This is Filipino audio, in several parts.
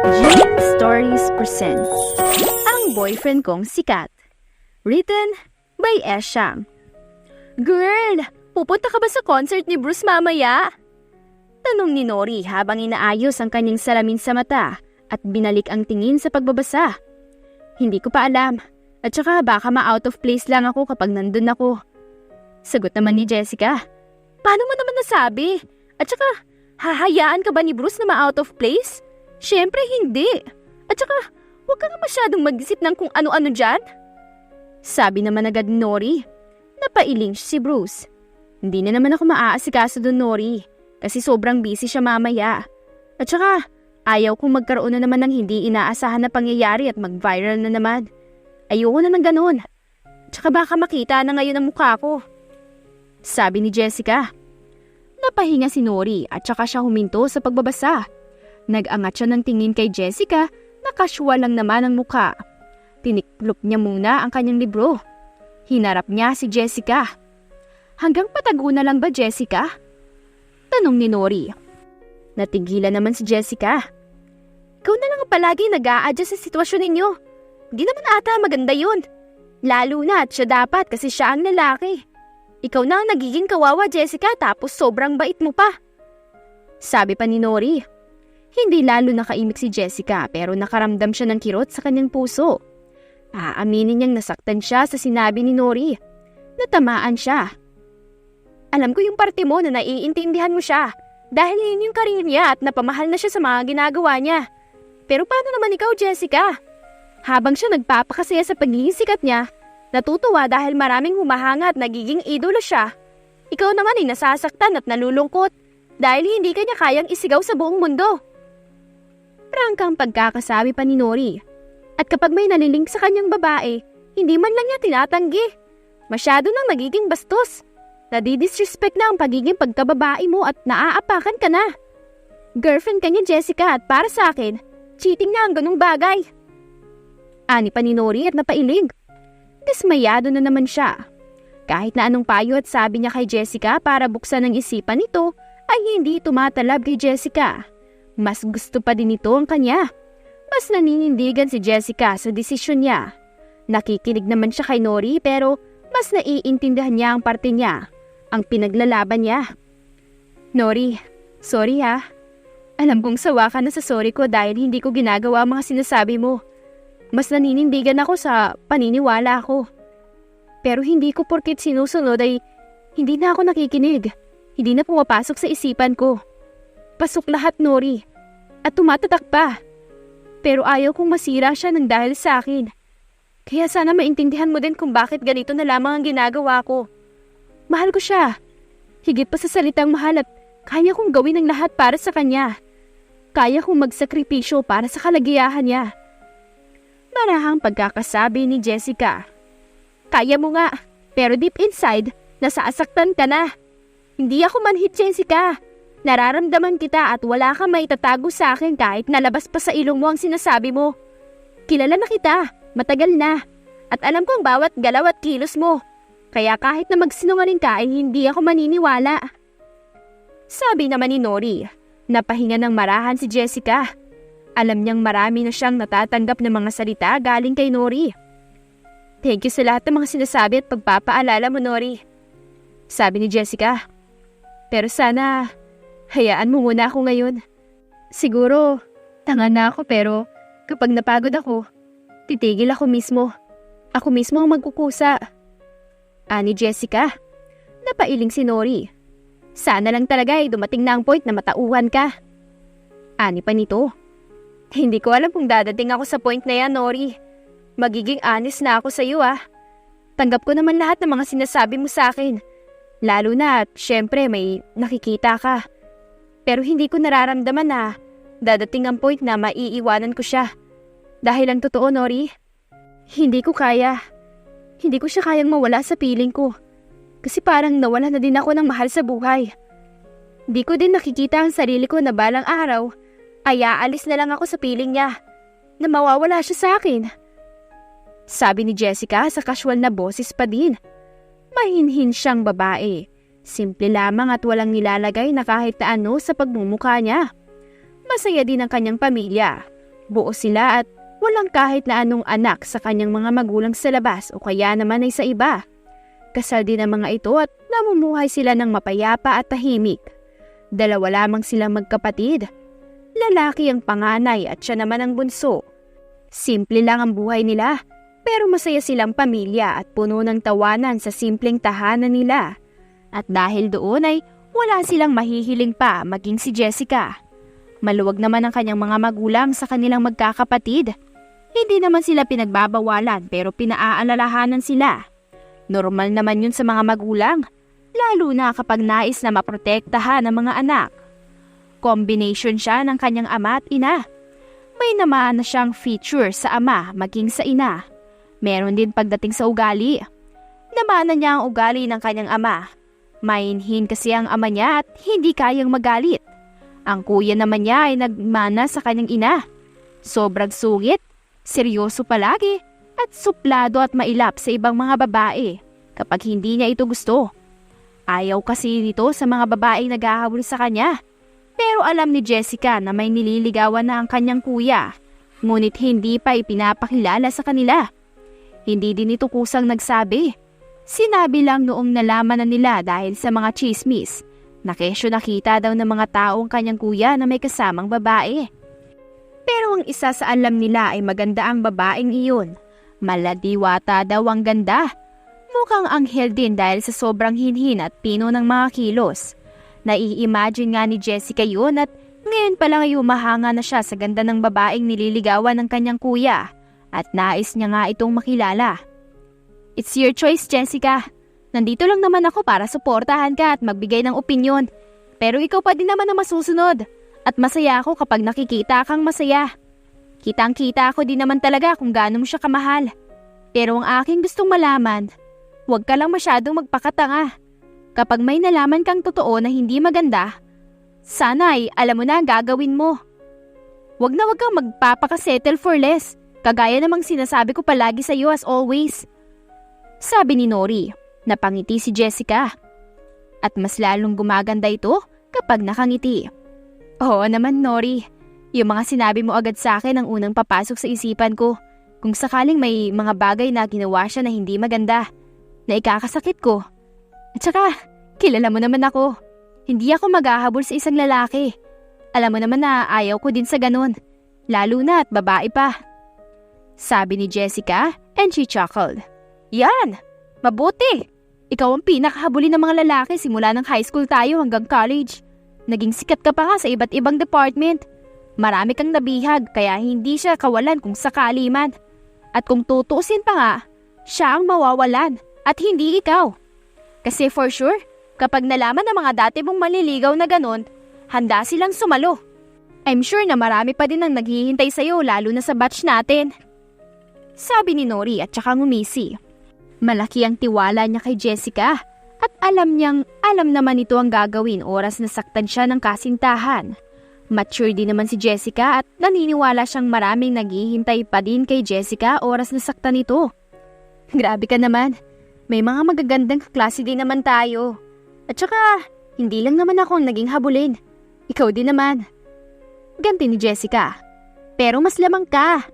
Jane Stories presents Ang Boyfriend Kong Sikat. Written by Eshang. Girl, pupunta ka ba sa concert ni Bruce mamaya? Tanong ni Nori habang inaayos ang kanyang salamin sa mata at binalik ang tingin sa pagbabasa. Hindi ko pa alam. At saka baka ma-out of place lang ako kapag nandun ako. Sagot naman ni Jessica. Paano mo naman nasabi? At saka, hahayaan ka ba ni Bruce na ma-out of place? Siyempre hindi. At saka, huwag ka nga masyadong mag-isip ng kung ano-ano dyan. Sabi naman agad ni Nori. Napailing si Bruce. Hindi na naman ako maaasikaso doon, Nori. Kasi sobrang busy siya mamaya. At saka, ayaw kong magkaroon na naman ng hindi inaasahan na pangyayari at mag-viral na naman. Ayoko na ng ganun. Tsaka baka makita na ngayon ang mukha ko. Sabi ni Jessica. Napahinga si Nori at saka siya huminto sa pagbabasa. Nag-angat siya ng tingin kay Jessica na casual lang naman ang mukha. Tiniklop niya muna ang kanyang libro. Hinarap niya si Jessica. Hanggang patago na lang ba, Jessica? Tanong ni Nori. Natigilan naman si Jessica. Ikaw na lang palagi nag-a-adjust sa sitwasyon ninyo. Di naman ata maganda yun. Lalo na at siya dapat kasi siya ang lalaki. Ikaw na ang nagiging kawawa, Jessica, tapos sobrang bait mo pa. Sabi pa ni Nori. Hindi lalo nakaimik si Jessica pero nakaramdam siya ng kirot sa kanyang puso. Aaminin niyang nasaktan siya sa sinabi ni Nori. Natamaan siya. Alam ko yung parte mo na naiintindihan mo siya dahil yun yung karir niya at napamahal na siya sa mga ginagawa niya. Pero paano naman ikaw, Jessica? Habang siya nagpapakasaya sa pagiging sikat niya, natutuwa dahil maraming humahanga at nagiging idolo siya. Ikaw naman ay nasasaktan at nalulungkot dahil hindi ka niya kayang isigaw sa buong mundo. Prangkang pagkakasabi pa ni Nori. At kapag may nalilink sa kanyang babae, hindi man lang niya tinatanggi. Masyado nang nagiging bastos. Nadidisrespect na ang pagiging pagkababae mo at naaapakan ka na. Girlfriend ka niya, Jessica, at para sa akin, cheating na ang ganung bagay. Ani pa ni Nori at napailig. Dismayado na naman siya. Kahit na anong payo at sabi niya kay Jessica para buksan ang isipan nito ay hindi tumatalab kay Jessica. Mas gusto pa din nito ang kanya. Mas naninindigan si Jessica sa desisyon niya. Nakikinig naman siya kay Nori pero mas naiintindihan niya ang parte niya, ang pinaglalaban niya. Nori, sorry ha. Alam kong sawa ka na sa sorry ko dahil hindi ko ginagawa ang mga sinasabi mo. Mas naninindigan ako sa paniniwala ko. Pero hindi ko porkit sinusunod ay hindi na ako nakikinig. Hindi na pumapasok sa isipan ko. Pasok lahat, Nori. At tumatatak pa. Pero ayaw kong masira siya ng dahil sa akin. Kaya sana maintindihan mo din kung bakit ganito na lamang ang ginagawa ko. Mahal ko siya. Higit pa sa salitang mahal at kaya kong gawin ang lahat para sa kanya. Kaya kong magsakripisyo para sa kalagayahan niya. Marahang pagkakasabi ni Jessica. Kaya mo nga, pero deep inside, nasasaktan ka na. Hindi ako manhit, Jessica. Nararamdaman kita at wala kang maitatago sa akin kahit nalabas pa sa ilong mo ang sinasabi mo. Kilala na kita, matagal na. At alam ko ang bawat galaw at kilos mo. Kaya kahit na magsinungaling ka ay hindi ako maniniwala. Sabi naman ni Nori, napahinga ng marahan si Jessica. Alam niyang marami na siyang natatanggap ng mga salita galing kay Nori. Thank you sa lahat ng mga sinasabi at pagpapaalala mo, Nori. Sabi ni Jessica. Pero sana, hayaan mo muna ako ngayon. Siguro, tanga na ako pero kapag napagod ako, titigil ako mismo. Ako mismo ang magkukusa. Ani Jessica. Napailing si Nori. Sana lang talaga ay dumating na ang point na matauhan ka. Ani pa nito. Hindi ko alam kung dadating ako sa point na yan, Nori. Magiging honest na ako sa iyo, ah. Tanggap ko naman lahat ng mga sinasabi mo sa akin. Lalo na at syempre may nakikita ka. Pero hindi ko nararamdaman na dadating ang point na maiiwanan ko siya. Dahil ang totoo, Nori, hindi ko kaya. Hindi ko siya kayang mawala sa piling ko. Kasi parang nawala na din ako ng mahal sa buhay. Hindi ko din nakikita ang sarili ko na balang araw ay aalis na lang ako sa piling niya na mawawala siya sa akin. Sabi ni Jessica sa casual na boses pa din. Mahinhin siyang babae. Simple lamang at walang nilalagay na kahit na ano sa pagmumukha niya. Masaya din ang kanyang pamilya. Buo sila at walang kahit na anong anak sa kanyang mga magulang sa labas o kaya naman ay sa iba. Kasal din ang mga ito at namumuhay sila ng mapayapa at tahimik. Dalawa lamang silang magkapatid. Lalaki ang panganay at siya naman ang bunso. Simple lang ang buhay nila, pero masaya silang pamilya at puno ng tawanan sa simpleng tahanan nila. At dahil doon ay wala silang mahihiling pa maging si Jessica. Maluwag naman ang kanyang mga magulang sa kanilang magkakapatid. Hindi naman sila pinagbabawalan pero pinaaalalahanan sila. Normal naman yun sa mga magulang, lalo na kapag nais na maprotektahan ang mga anak. Combination siya ng kanyang ama at ina. May naman na siyang feature sa ama maging sa ina. Meron din pagdating sa ugali. Namana niya ang ugali ng kanyang ama. Mainhin kasi ang ama niya at hindi kayang magalit. Ang kuya naman niya ay nagmana sa kanyang ina. Sobrang sungit, seryoso palagi, at suplado at mailap sa ibang mga babae kapag hindi niya ito gusto. Ayaw kasi nito sa mga babaeng naghahabol sa kanya. Pero alam ni Jessica na may nililigawan na ang kanyang kuya, ngunit hindi pa ipinapakilala sa kanila. Hindi din ito kusang nagsabi. Sinabi lang noong nalaman na nila dahil sa mga chismis na kesyo nakita daw ng mga taong kanyang kuya na may kasamang babae. Pero ang isa sa alam nila ay maganda ang babaeng iyon. Maladiwata daw ang ganda. Mukhang anghel din dahil sa sobrang hinhin at pino ng mga kilos. Nai-imagine nga ni Jessica yun at ngayon pa lang ay umahanga na siya sa ganda ng babaeng nililigawan ng kanyang kuya at nais niya nga itong makilala. It's your choice, Jessica. Nandito lang naman ako para suportahan ka at magbigay ng opinyon. Pero ikaw pa din naman ang masusunod at masaya ako kapag nakikita kang masaya. Kitang-kita ako din naman talaga kung gaano mo siya kamahal. Pero ang aking gustong malaman, huwag ka lang masyadong magpakatanga. Kapag may nalaman kang totoo na hindi maganda, sana ay alam mo na ang gagawin mo. Huwag kang magpapakasettle for less, kagaya namang sinasabi ko palagi sa iyo as always. Sabi ni Nori, napangiti si Jessica. At mas lalong gumaganda ito kapag nakangiti. Oo naman Nori, yung mga sinabi mo agad sa akin ang unang papasok sa isipan ko. Kung sakaling may mga bagay na ginawa siya na hindi maganda, na ikakasakit ko. At saka, kilala mo naman ako. Hindi ako maghahabol sa isang lalaki. Alam mo naman na ayaw ko din sa ganun. Lalo na at babae pa. Sabi ni Jessica and she chuckled. Yan! Mabuti! Ikaw ang pinakahabulin ng mga lalaki simula ng high school tayo hanggang college. Naging sikat ka pa nga sa iba't ibang department. Marami kang nabihag kaya hindi siya kawalan kung sakali man. At kung tutuusin pa nga, siya ang mawawalan at hindi ikaw. Kasi for sure, kapag nalaman ng mga dati mong maliligaw na ganon, handa silang sumalo. I'm sure na marami pa din ang naghihintay sa'yo lalo na sa batch natin. Sabi ni Nori at saka ngumisi. Malaki ang tiwala niya kay Jessica at alam naman ito ang gagawin oras na saktan siya ng kasintahan. Mature din naman si Jessica at naniniwala siyang maraming naghihintay pa din kay Jessica oras na saktan ito. Grabe ka naman. May mga magagandang kaklase din naman tayo. At saka, hindi lang naman ako ang naging habulin. Ikaw din naman. Ganti ni Jessica. Pero mas lamang ka.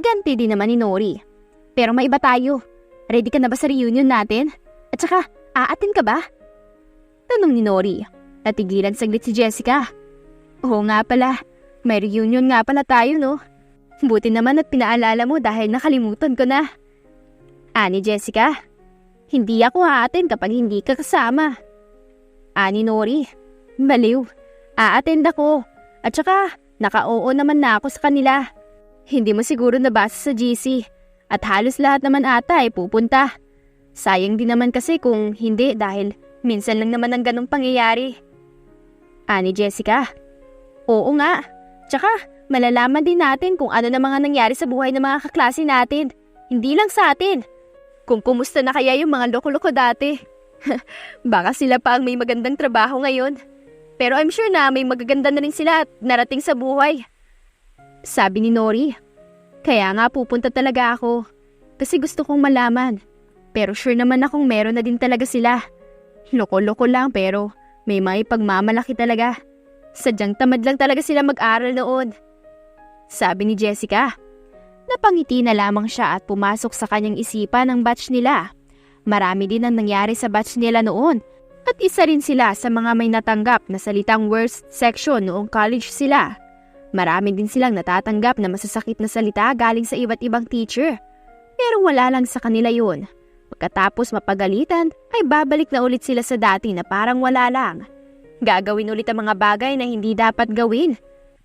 Ganti din naman ni Nori. Pero may iba tayo. Ready ka na ba sa reunion natin? At saka, aatin ka ba? Tanong ni Nori. Natigilan saglit si Jessica. Oo nga pala. May reunion nga pala tayo no. Buti naman at pinaalala mo dahil nakalimutan ko na. Ani Jessica, hindi ako aattend kapag hindi ka kasama. Ani Nori, baliw, aattend ako. At saka, naka-oo naman na ako sa kanila. Hindi mo siguro nabasa sa GC. At halos lahat naman ata ay pupunta. Sayang din naman kasi kung hindi dahil minsan lang naman ang ganong pangyayari. Ani Jessica, oo nga. Tsaka, malalaman din natin kung ano na mga nangyari sa buhay ng mga kaklase natin. Hindi lang sa atin. Kung kumusta na kaya yung mga loko-loko dati. Baka sila pa ang may magandang trabaho ngayon. Pero I'm sure na may magaganda na rin sila at narating sa buhay. Sabi ni Nori. Kaya nga pupunta talaga ako. Kasi gusto kong malaman. Pero sure naman akong meron na din talaga sila. Loko-loko lang pero may pagmamalaki talaga. Sadyang tamad lang talaga sila mag-aral noon. sabi ni Jessica. Napangiti na lamang siya at pumasok sa kanyang isipan ang batch nila. Marami din ang nangyari sa batch nila noon at isa rin sila sa mga may natanggap na salitang worst section noong college sila. Marami din silang natatanggap na masasakit na salita galing sa iba't ibang teacher. Pero wala lang sa kanila yun. Pagkatapos mapagalitan ay babalik na ulit sila sa dati na parang wala lang. Gagawin ulit ang mga bagay na hindi dapat gawin.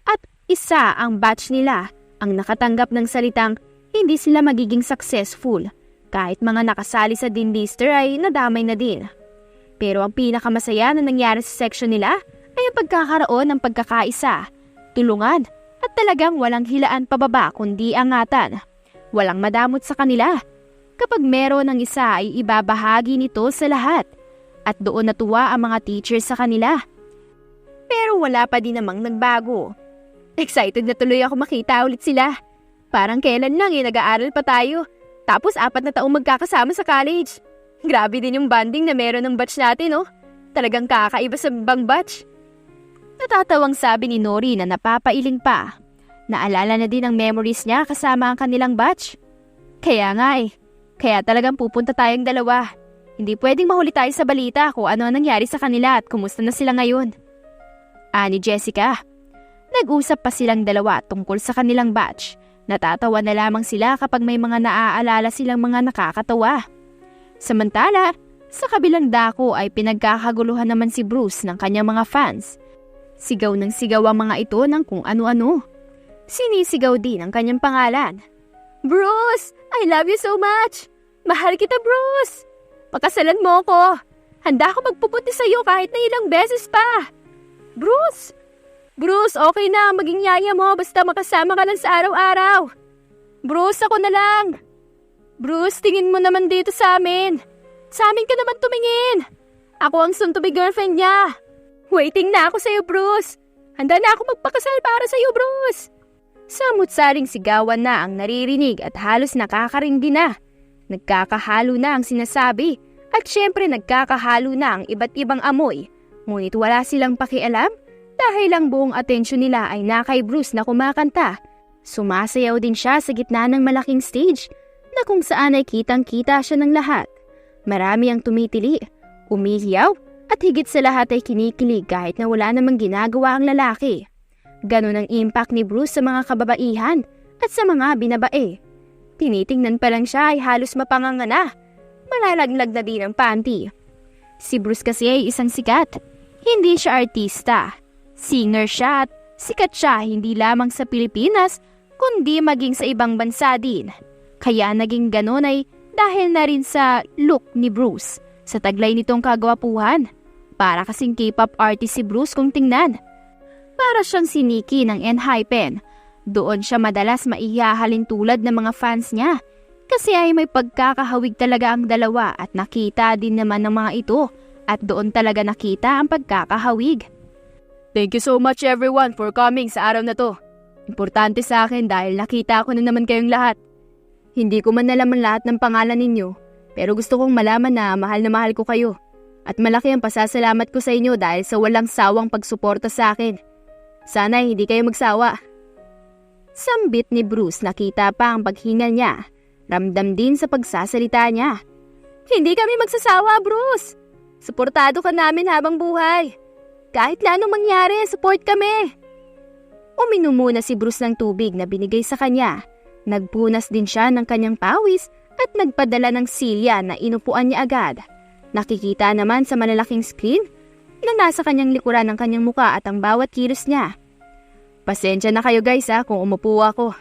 At isa ang batch nila ang nakatanggap ng salitang hindi sila magiging successful. Kahit mga nakasali sa Dean Lister ay nadamay na din. Pero ang pinakamasaya na nangyari sa section nila ay ang pagkakaroon ng pagkakaisa, tulungan at talagang walang hilaan pababa kundi angatan. Walang madamot sa kanila. Kapag meron ng isa ay ibabahagi nito sa lahat at doon natuwa ang mga teachers sa kanila. Pero wala pa din namang nagbago. Excited na tuloy ako makita ulit sila. Parang kailan lang nag-aaral pa tayo. Tapos 4 na taong magkakasama sa college. Grabe din yung bonding na meron ng batch natin, oh. Talagang kakaiba sa ibang batch. Natatawang sabi ni Nori na napapailing pa. Naalala na din ang memories niya kasama ang kanilang batch. Kaya nga eh. Kaya talagang pupunta tayong dalawa. Hindi pwedeng mahuli tayo sa balita kung ano ang nangyari sa kanila at kumusta na sila ngayon. Ani Jessica. Nag-usap pa silang dalawa tungkol sa kanilang batch. Natatawa na lamang sila kapag may mga naaalala silang mga nakakatawa. Samantala, sa kabilang dako ay pinagkakaguluhan naman si Bruce ng kanyang mga fans. Sigaw ng sigaw ang mga ito ng kung ano-ano. Sinisigaw din ang kanyang pangalan. Bruce! I love you so much! Mahal kita, Bruce! Pakasalan mo ko! Handa ako magpupunti sa'yo kahit na ilang beses pa! Bruce! Bruce, okay na. Maging yaya mo basta makasama ka lang sa araw-araw. Bruce, ako na lang. Bruce, tingin mo naman dito sa amin. Sa amin ka naman tumingin. Ako ang soon-to-be girlfriend niya. Waiting na ako sa'yo, Bruce. Handa na ako magpakasal para sa'yo, Bruce. Samut-saring sigawan na ang naririnig at halos nakakarindi na. Nagkakahalo na ang sinasabi at syempre nagkakahalo na ang iba't ibang amoy. Ngunit wala silang pakialam dahil ang buong atensyon nila ay na kay Bruce na kumakanta. Sumasayaw din siya sa gitna ng malaking stage na kung saan ay kitang-kita siya ng lahat. Marami ang tumitili, umihiyaw at higit sa lahat ay kinikilig kahit na wala namang ginagawa ang lalaki. Ganon ang impact ni Bruce sa mga kababaihan at sa mga binabae. Tinitingnan pa lang siya ay halos mapanganga na. Malalaglag na din ang panty. Si Bruce kasi ay isang sikat. Hindi siya artista. Singer siya at sikat siya hindi lamang sa Pilipinas kundi maging sa ibang bansa din. Kaya naging ganon ay dahil na rin sa look ni Bruce. Sa taglay nitong kagwapuhan. Para kasing K-pop artist si Bruce kung tingnan. Para siyang si Nikki ng ENHYPEN. Doon siya madalas maihahalin tulad ng mga fans niya. Kasi ay may pagkakahawig talaga ang dalawa at nakita din naman ng mga ito. At doon talaga nakita ang pagkakahawig. Thank you so much everyone for coming sa araw na to. Importante sa akin dahil nakita ko na naman kayong lahat. Hindi ko man nalaman lahat ng pangalan ninyo, pero gusto kong malaman na mahal ko kayo. At malaki ang pasasalamat ko sa inyo dahil sa walang sawang pagsuporta sa akin. Sana hindi kayo magsawa. Sambit ni Bruce, nakita pa ang paghingal niya. Ramdam din sa pagsasalita niya. Hindi kami magsasawa, Bruce. Suportado ka namin habang buhay. Kahit anong mangyari, support kami. Uminom muna si Bruce ng tubig na binigay sa kanya. Nagpunas din siya ng kanyang pawis at nagpadala ng silya na inupuan niya agad. Nakikita naman sa malalaking screen na nasa kanyang likuran ang kanyang muka at ang bawat kilos niya. Pasensya na kayo guys kung umupo ako.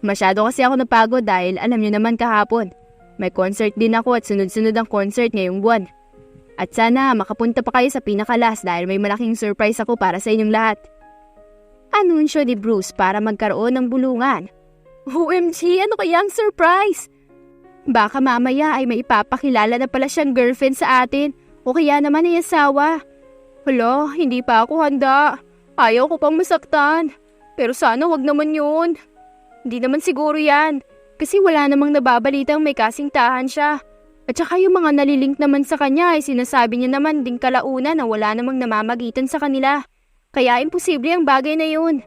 Masyado kasi ako napagod dahil alam niyo naman kahapon. May concert din ako at sunod-sunod ang concert ngayong buwan. At sana makapunta pa kayo sa pinakalas dahil may malaking surprise ako para sa inyong lahat. Anunsyo ni Bruce para magkaroon ng bulungan. OMG, ano kaya ang surprise? Baka mamaya ay may ipapakilala na pala siyang girlfriend sa atin o kaya naman ay asawa. Hala, hindi pa ako handa. Ayaw ko pang masaktan. Pero sana wag naman yun. Hindi naman siguro yan. Kasi wala namang nababalitang may kasintahan siya. At saka yung mga nalilink naman sa kanya ay sinasabi niya naman ding kalauna na wala namang namamagitan sa kanila. Kaya imposible ang bagay na yun.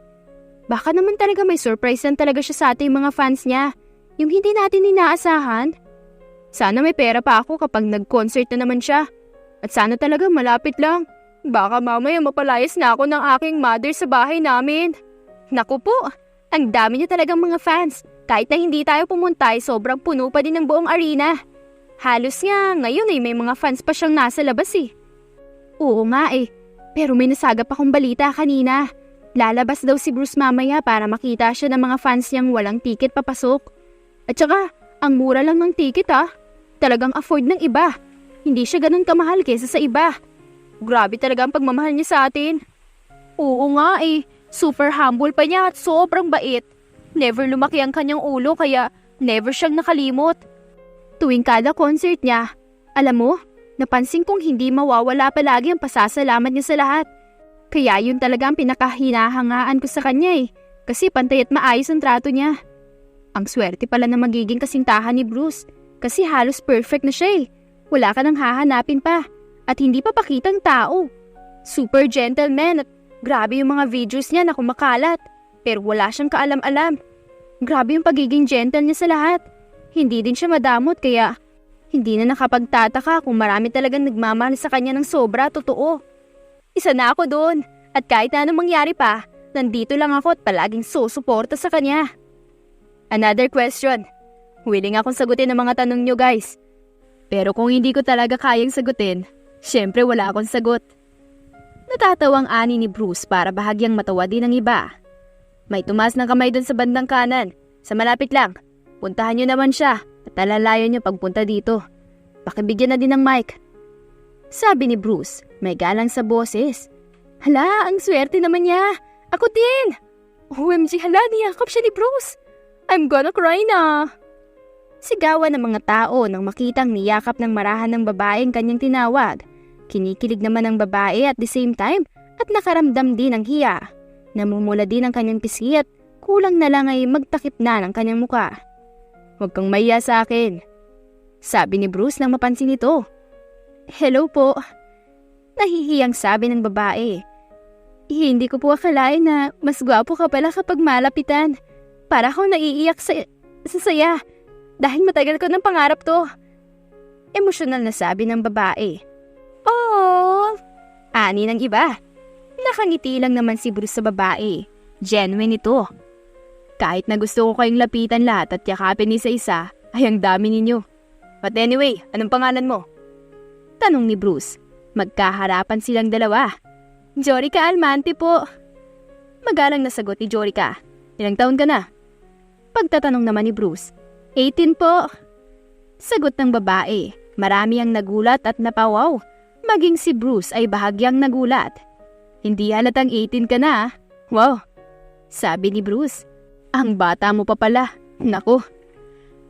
Baka naman talaga may surprise lang talaga siya sa ating mga fans niya. Yung hindi natin inaasahan. Sana may pera pa ako kapag nag-concert na naman siya. At sana talaga malapit lang. Baka mamaya mapalayas na ako ng aking mother sa bahay namin. Naku po, ang dami niya talagang mga fans. Kahit na hindi tayo pumunta ay sobrang puno pa din ng buong arena. Halos nga ngayon ay may mga fans pa siyang nasa labas eh. Oo nga eh, pero may nasagap akong balita kanina. Lalabas daw si Bruce mamaya para makita siya ng mga fans niyang walang ticket papasok. At saka, ang mura lang ng ticket Talagang afford ng iba. Hindi siya ganun kamahal kesa sa iba. Grabe talaga ang pagmamahal niya sa atin. Oo nga eh, super humble pa niya at sobrang bait. Never lumaki ang kanyang ulo kaya never siyang nakalimot. Tuwing kada concert niya, alam mo, napansin kong hindi mawawala palagi ang pasasalamat niya sa lahat. Kaya yun talaga ang pinakahinahangaan ko sa kanya eh, kasi pantay at maayos ang trato niya. Ang swerte pala na magiging kasintahan ni Bruce, kasi halos perfect na siya eh. Wala ka nang hahanapin pa, at hindi pa pakitang tao. Super gentleman at grabe yung mga videos niya na kumakalat, pero wala siyang kaalam-alam. Grabe yung pagiging gentle niya sa lahat. Hindi din siya madamot kaya hindi na nakapagtataka kung marami talagang nagmamahal sa kanya ng sobra totoo. Isa na ako doon at kahit na anong mangyari pa, nandito lang ako at palaging susuporta sa kanya. Another question. Willing akong sagutin ang mga tanong nyo guys. Pero kung hindi ko talaga kayang sagutin, syempre wala akong sagot. Natatawang ani ni Bruce para bahagyang matawa din ng iba. May tumas ng kamay doon sa bandang kanan. Sa malapit lang. Puntahan nyo naman siya at alalayan nyo pagpunta dito. Pakibigyan na din ng mic. Sabi ni Bruce, may galang sa boses. Hala, ang swerte naman niya. Ako din. OMG, hala, niyakap siya ni Bruce. I'm gonna cry na. Sigawan ng mga tao nang makitang niyakap ng marahan ng babaeng kanyang tinawag. Kinikilig naman ang babae at the same time at nakaramdam din ng hiya. Namumula din ang kanyang pisngi at kulang na lang ay magtakip na ng kanyang muka. Huwag kang mahiya sa akin. Sabi ni Bruce nang mapansin ito. Hello po. Nahihiyang sabi ng babae. Hindi ko po akalain na mas gwapo ka pala kapag malapitan. Para akong naiiyak sa saya. Dahil matagal ko ng pangarap to. Emosyonal na sabi ng babae. Oh! Ani ng iba. Nakangiti lang naman si Bruce sa babae. Genuine ito. Kahit na gusto ko kayong lapitan lahat at yakapin isa-isa, ay ang dami ninyo. But anyway, anong pangalan mo? Tanong ni Bruce. Magkaharapan silang dalawa. Jorica Almante po. Magalang na sagot ni Jorica. Ilang taon ka na? Pagtatanong naman ni Bruce. 18 po. Sagot ng babae. Marami ang nagulat at napawaw. Maging si Bruce ay bahagyang nagulat. Hindi halatang 18 ka na. Wow. Sabi ni Bruce. Ang bata mo pa pala. Naku.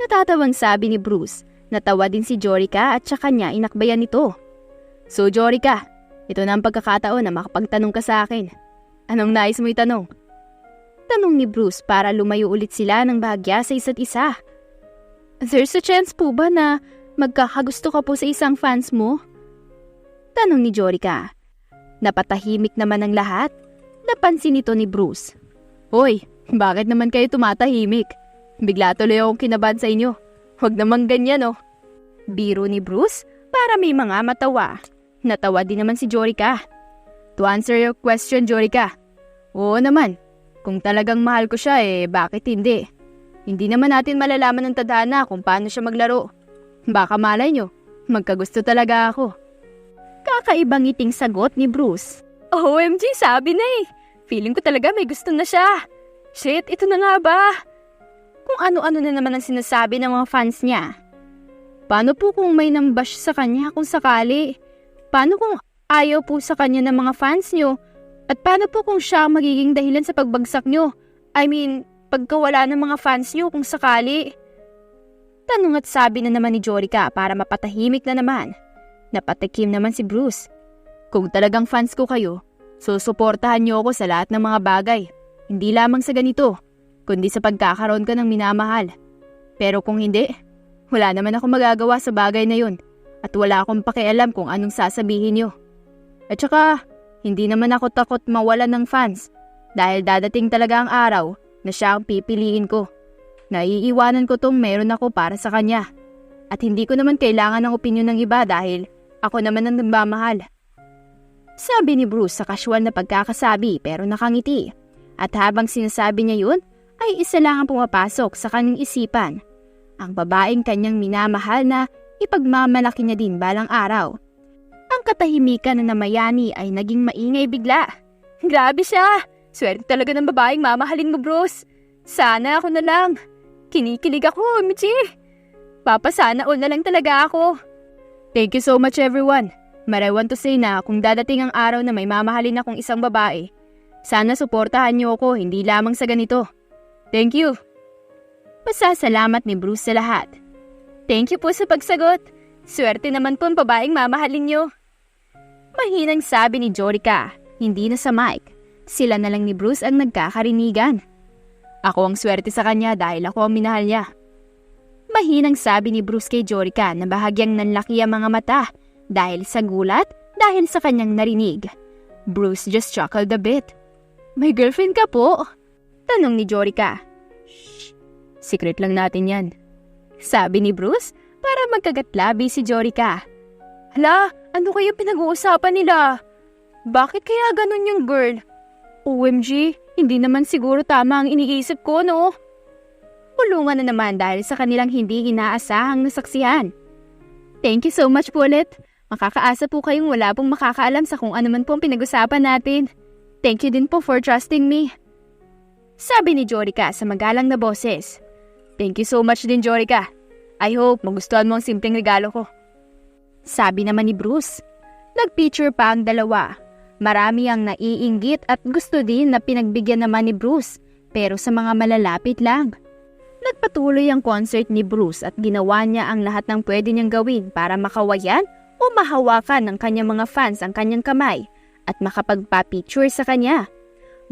Natatawang sabi ni Bruce. Natawa din si Jorica at saka niya inakbayan nito. So Jorica, ito na ang pagkakataon na makapagtanong ka sa akin. Anong nais mo itanong? Tanong ni Bruce para lumayo ulit sila ng bahagya sa isa't isa. There's a chance po ba na magkakagusto ka po sa isang fans mo? Tanong ni Jorica. Napatahimik naman ang lahat. Napansin ito ni Bruce. Hoy, bakit naman kayo tumatahimik? Bigla tuloy akong kinabahan sa inyo. Huwag naman ganyan oh. Biro ni Bruce para may mga matawa. Natawa din naman si Jorica. To answer your question, Jorica. Oo naman. Kung talagang mahal ko siya bakit hindi? Hindi naman natin malalaman ng tadhana kung paano siya maglaro. Baka malay nyo, magkagusto talaga ako. Kakaibang ngiting sagot ni Bruce. OMG, sabi na Feeling ko talaga may gusto na siya. Shit, ito na nga ba? Kung ano-ano na naman ang sinasabi ng mga fans niya. Paano po kung may nambash sa kanya kung sakali? Paano kung ayaw po sa kanya ng mga fans niyo? At paano po kung siya ang magiging dahilan sa pagbagsak niyo? I mean, pagkawala ng mga fans niyo kung sakali? Tanong at sabi na naman ni Jorica para mapatahimik na naman. Napatikim naman si Bruce. Kung talagang fans ko kayo, susuportahan niyo ako sa lahat ng mga bagay. Hindi lamang sa ganito, kundi sa pagkakaroon ka ng minamahal. Pero kung hindi, wala naman ako magagawa sa bagay na yun at wala akong pakialam kung anong sasabihin niyo. At saka, hindi naman ako takot mawalan ng fans. Dahil dadating talaga ang araw na siya ang pipiliin ko. Naiiwanan ko tong meron ako para sa kanya. At hindi ko naman kailangan ng opinyon ng iba dahil ako naman ang nagmamahal. Sabi ni Bruce sa casual na pagkakasabi pero nakangiti. At habang sinasabi niya yun, ay isa lang ang pumapasok sa kanyang isipan. Ang babaeng kanyang minamahal na ipagmamalaki niya din balang araw. Ang katahimikan na namayani ay naging maingay bigla. Grabe siya! Swerte talaga ng babaeng mamahalin mo, Bruce. Sana ako na lang. Kinikilig ako, Michi. Papasana all na lang talaga ako. Thank you so much, everyone. But I want to say na kung dadating ang araw na may mamahalin akong isang babae, sana suportahan niyo ako hindi lamang sa ganito. Thank you. Pasasalamat ni Bruce sa lahat. Thank you po sa pagsagot. Swerte naman po ang babaeng mamahalin niyo. Mahinang sabi ni Jorica, hindi na sa mic. Sila na lang ni Bruce ang nagkakarinigan. Ako ang swerte sa kanya dahil ako ang minahal niya. Mahinang sabi ni Bruce kay Jorica na bahagyang nanlaki ang mga mata dahil sa gulat, dahil sa kanyang narinig. Bruce just chuckled a bit. May girlfriend ka po? Tanong ni Jorica. Shh, secret lang natin yan. Sabi ni Bruce para magkagatlabi si Jorica. Hala, ano kayo pinag-uusapan nila? Bakit kaya ganun yung girl? OMG, hindi naman siguro tama ang iniisip ko, no? Pulungan na naman dahil sa kanilang hindi inaasahang nasaksihan. Thank you so much po ulit. Makakaasa po kayong wala pong makakaalam sa kung ano man po ang pinag-usapan natin. Thank you din po for trusting me. Sabi ni Jorica sa magalang na boses. Thank you so much din, Jorica. I hope magustuhan mo ang simpleng regalo ko. Sabi naman ni Bruce. Nag-picture pa ang dalawa. Marami ang naiinggit at gusto din na pinagbigyan naman ni Bruce, pero sa mga malalapit lang. Nagpatuloy ang concert ni Bruce at ginawa niya ang lahat ng pwede niyang gawin para makawayan o mahawakan ng kanyang mga fans ang kanyang kamay at makapagpa-picture sa kanya.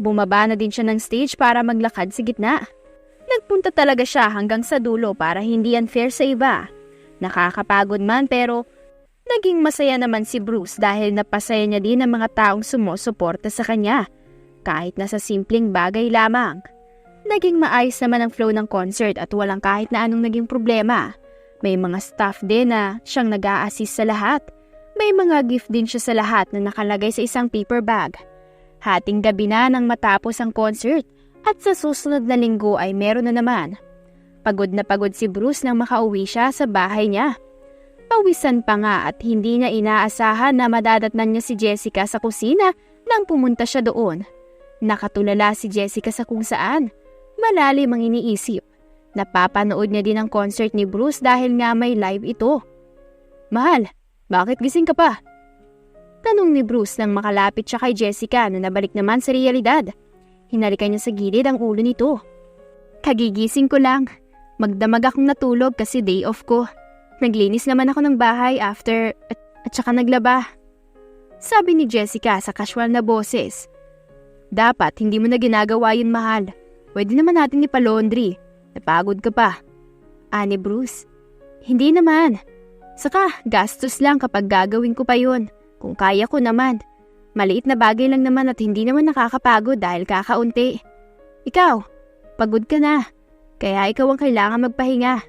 Bumaba na din siya ng stage para maglakad sa gitna. Nagpunta talaga siya hanggang sa dulo para hindi unfair sa iba. Nakakapagod man pero naging masaya naman si Bruce dahil napasaya niya din ang mga taong sumusuporta sa kanya, kahit na sa simpleng bagay lamang. Naging maayos naman ang flow ng concert at walang kahit na anong naging problema. May mga staff din na siyang nag-a-assist sa lahat. May mga gift din siya sa lahat na nakalagay sa isang paper bag. Hating gabi na nang matapos ang concert at sa susunod na linggo ay meron na naman. Pagod na pagod si Bruce nang makauwi siya sa bahay niya. Pawisan pa nga at hindi niya inaasahan na madadatnan niya si Jessica sa kusina nang pumunta siya doon. Nakatulala si Jessica sa kung saan. Malalim ang iniisip. Napapanood niya din ang concert ni Bruce dahil nga may live ito. Mahal, bakit gising ka pa? Tanong ni Bruce nang makalapit siya kay Jessica na nabalik naman sa realidad. Hinalikan niya sa gilid ang ulo nito. Kagigising ko lang. Magdamag akong natulog kasi day off ko. Naglinis naman ako ng bahay after at saka naglaba. Sabi ni Jessica sa casual na boses. Dapat hindi mo na ginagawa yun, mahal. Pwede naman natin ipalaundry. Napagod ka pa. Ani Bruce. Hindi naman. Saka gastos lang kapag gagawin ko pa yun. Kung kaya ko naman. Maliit na bagay lang naman at hindi naman nakakapagod dahil kakaunti. Ikaw, pagod ka na. Kaya ikaw ang kailangan magpahinga.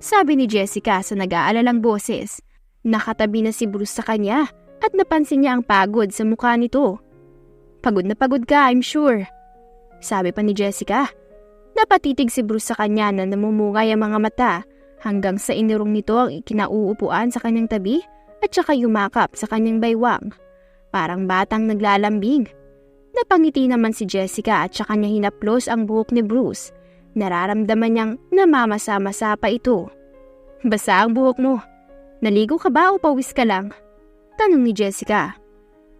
Sabi ni Jessica sa nag-aalalang boses. Nakatabi na si Bruce sa kanya at napansin niya ang pagod sa mukha nito. Pagod na pagod ka, I'm sure. Sabi pa ni Jessica. Napatitig si Bruce sa kanya na namumungay ang mga mata hanggang sa inirong nito ang ikinauupuan sa kanyang tabi at saka yumakap sa kanyang baywang. Parang batang naglalambing. Napangiti naman si Jessica at saka niya hinaplos ang buhok ni Bruce. Nararamdaman niyang namamasa-masa pa ito. Basa ang buhok mo. Naligo ka ba o pawis ka lang? Tanong ni Jessica.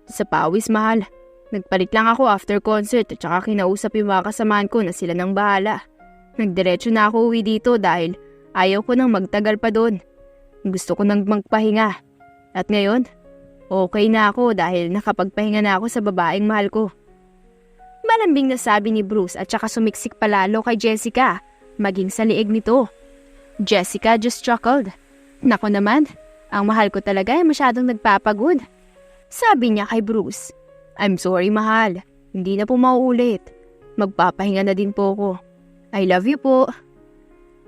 Sa pawis, mahal. Nagpalit lang ako after concert at saka kinausap yung mga kasamahan ko na sila nang bahala. Nagdiretso na ako uwi dito dahil ayaw ko nang magtagal pa doon. Gusto ko nang magpahinga. At ngayon, okay na ako dahil nakapagpahinga na ako sa babaeng mahal ko. Malambing na sabi ni Bruce at saka sumiksik palalo kay Jessica, maging sa liig nito. Jessica just chuckled. Nako naman, ang mahal ko talaga ay masyadong nagpapagod. Sabi niya kay Bruce. I'm sorry, mahal. Hindi na po mauulit. Magpapahinga na din po ako. I love you po.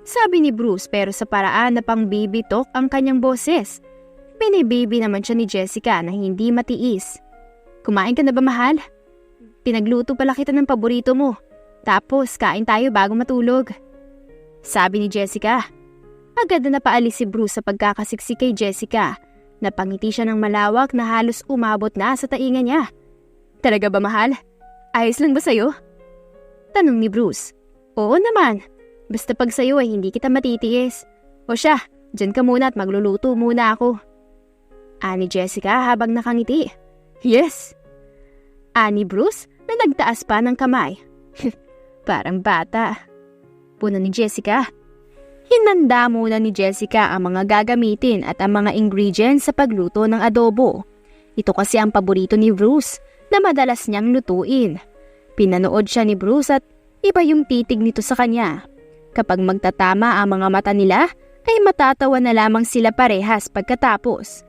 Sabi ni Bruce pero sa paraan na pang baby talk ang kanyang boses. Binibaby naman siya ni Jessica na hindi matiis. Kumain ka na ba, mahal? Pinagluto pala kita ng paborito mo. Tapos kain tayo bago matulog. Sabi ni Jessica. Agad na napaalis si Bruce sa pagkakasiksik kay Jessica. Napangiti siya ng malawak na halos umabot na sa tainga niya. Talaga ba, mahal? Ayos lang ba sa'yo? Tanong ni Bruce. Oo naman. Basta pag sa'yo ay hindi kita matitiis. O siya, dyan ka muna at magluluto muna ako. Ani Jessica habang nakangiti. Yes. Ani Bruce na nagtaas pa ng kamay. Parang bata. Puno ni Jessica. Hinanda muna ni Jessica ang mga gagamitin at ang mga ingredients sa pagluto ng adobo. Ito kasi ang paborito ni Bruce na madalas niyang lutuin. Pinanood siya ni Bruce at iba yung titig nito sa kanya. Kapag magtatama ang mga mata nila, ay matatawa na lamang sila parehas pagkatapos.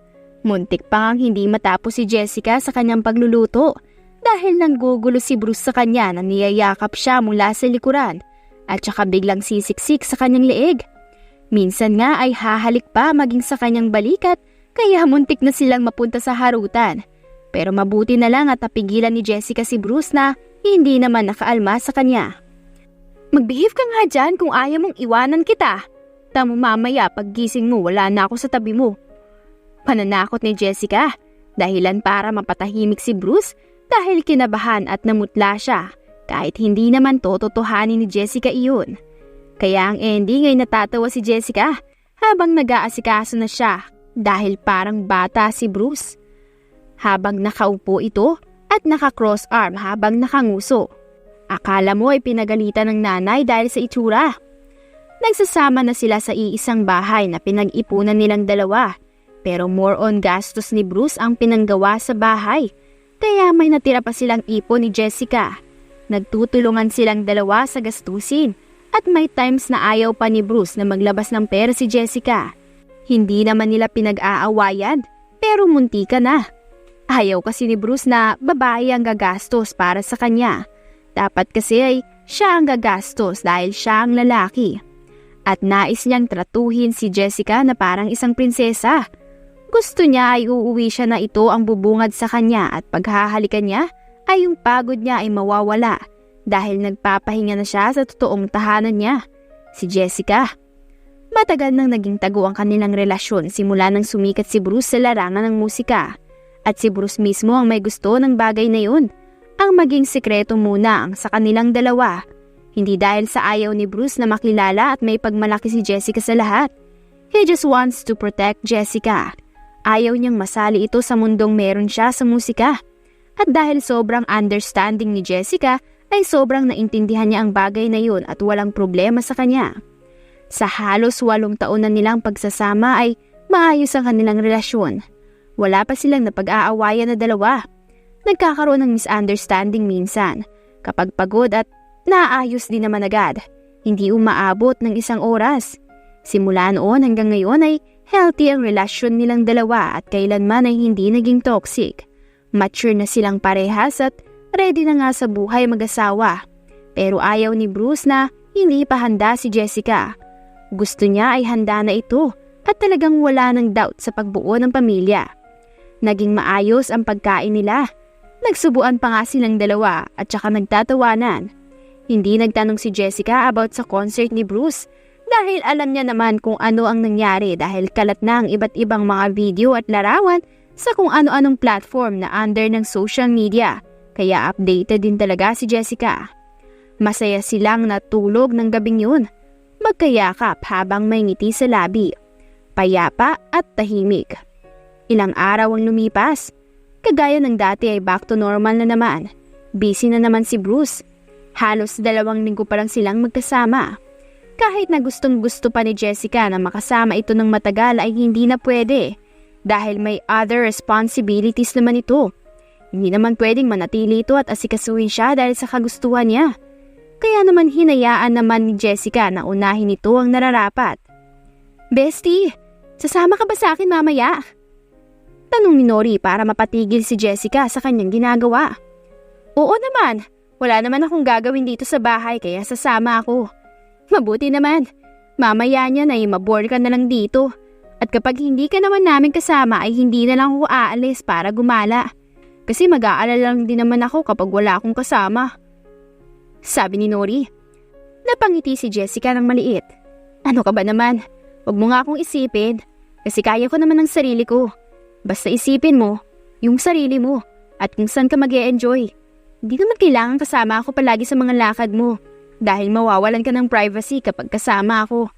Muntik pa ngang hindi matapos si Jessica sa kanyang pagluluto dahil nanggugulo si Bruce sa kanya na niyayakap siya mula sa likuran at saka biglang sisiksik sa kanyang leeg. Minsan nga ay hahalik pa maging sa kanyang balikat kaya muntik na silang mapunta sa harutan. Pero mabuti na lang at napigilan ni Jessica si Bruce na hindi naman nakaalma sa kanya. Magbehave ka nga dyan kung ayaw mong iwanan kita. Tamo mamaya paggising mo wala na ako sa tabi mo. Pananakot ni Jessica, dahilan para mapatahimik si Bruce dahil kinabahan at namutla siya kahit hindi naman tototohanin ni Jessica iyon. Kaya ang ending ay natatawa si Jessica habang nag-aasikaso na siya dahil parang bata si Bruce. Habang nakaupo ito at naka-cross arm habang nakanguso. Akala mo ay pinagalitan ng nanay dahil sa itsura. Nagsasama na sila sa iisang bahay na pinag-ipunan nilang dalawa. Pero more on gastos ni Bruce ang pinanggawa sa bahay. Kaya may natira pa silang ipon ni Jessica. Nagtutulungan silang dalawa sa gastusin. At may times na ayaw pa ni Bruce na maglabas ng pera si Jessica. Hindi naman nila pinag-aawayan, pero muntika na. Ayaw kasi ni Bruce na babae ang gagastos para sa kanya. Dapat kasi ay siya ang gagastos dahil siya ang lalaki. At nais niyang tratuhin si Jessica na parang isang prinsesa. Gusto niya ay uuwi siya na ito ang bubungad sa kanya at paghahalikan niya ay yung pagod niya ay mawawala dahil nagpapahinga na siya sa totoong tahanan niya, si Jessica. Matagal nang naging tago ang kanilang relasyon simula nang sumikat si Bruce sa larangan ng musika. At si Bruce mismo ang may gusto ng bagay na yun. Ang maging sikreto muna ang sa kanilang dalawa. Hindi dahil sa ayaw ni Bruce na makilala at may pagmalaki si Jessica sa lahat. He just wants to protect Jessica. Ayaw niyang masali ito sa mundong meron siya sa musika. At dahil sobrang understanding ni Jessica, ay sobrang naintindihan niya ang bagay na yun at walang problema sa kanya. Sa halos 8 taon na nilang pagsasama ay maayos ang kanilang relasyon. Wala pa silang napag-aawayan na dalawa. Nagkakaroon ng misunderstanding minsan. Kapag pagod at naayos din naman agad. Hindi umaabot ng 1 oras. Simula noon hanggang ngayon ay healthy ang relasyon nilang dalawa at kailanman ay hindi naging toxic. Mature na silang parehas at ready na nga sa buhay mag-asawa. Pero ayaw ni Bruce na hindi pa handa si Jessica. Gusto niya ay handa na ito at talagang wala ng doubt sa pagbuo ng pamilya. Naging maayos ang pagkain nila. Nagsubuan pa nga silang dalawa at saka nagtatawanan. Hindi nagtanong si Jessica about sa concert ni Bruce dahil alam niya naman kung ano ang nangyari dahil kalat na ang iba't ibang mga video at larawan sa kung ano-anong platform na under ng social media. Kaya updated din talaga si Jessica. Masaya silang natulog ng gabing yun. Magkayakap habang may ngiti sa labi. Payapa at tahimik. Ilang araw ang lumipas. Kagaya ng dati ay back to normal na naman. Busy na naman si Bruce. Halos 2 linggo pa lang silang magkasama. Kahit na gustong gusto pa ni Jessica na makasama ito ng matagal ay hindi na pwede. Dahil may other responsibilities naman ito. Hindi naman pwedeng manatili ito at asikasuhin siya dahil sa kagustuhan niya. Kaya naman hinayaan naman ni Jessica na unahin ito ang nararapat. Bestie, sasama ka ba sa akin mamaya? Tanong ni Nori para mapatigil si Jessica sa kanyang ginagawa. Oo naman, wala naman akong gagawin dito sa bahay kaya sasama ako. Mabuti naman, mamaya niyan ay mabore ka na lang dito. At kapag hindi ka naman namin kasama ay hindi na lang ako aalis para gumala. Kasi mag-aalala lang din naman ako kapag wala akong kasama. Sabi ni Nori. Napangiti si Jessica ng maliit. Ano ka ba naman? Huwag mo nga akong isipin. Kasi kaya ko naman ng sarili ko. Basta isipin mo, yung sarili mo. At kung saan ka mag-e-enjoy. Hindi naman kailangan kasama ako palagi sa mga lakad mo. Dahil mawawalan ka ng privacy kapag kasama ako.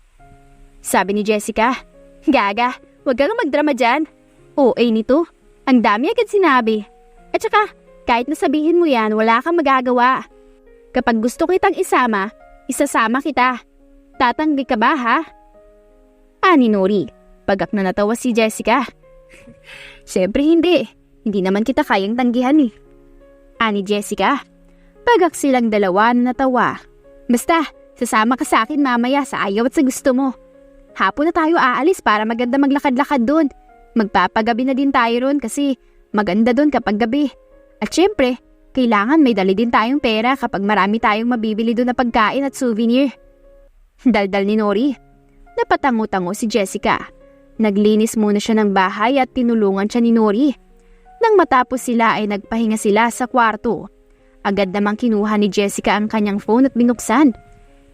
Sabi ni Jessica. Gaga, huwag kang magdrama dyan. OA nito. Ang dami agad sinabi. At saka, kahit nasabihin mo yan, wala kang magagawa. Kapag gusto kitang isama, isasama kita. Tatanggi ka ba ha? Ani Nori, pagak na natawa si Jessica. Siyempre hindi. Hindi naman kita kayang tanggihan eh. Ani Jessica, pagak silang dalawa na natawa. Basta, sasama ka sa akin mamaya sa ayaw at sa gusto mo. Hapon na tayo aalis para maganda maglakad-lakad doon. Magpapagabi na din tayo ron kasi maganda doon kapag gabi. At syempre, kailangan may dali din tayong pera kapag marami tayong mabibili doon na pagkain at souvenir. Daldal ni Nori. Napatango-tango si Jessica. Naglinis muna siya ng bahay at tinulungan siya ni Nori. Nang matapos sila ay nagpahinga sila sa kwarto. Agad namang kinuha ni Jessica ang kanyang phone at binuksan.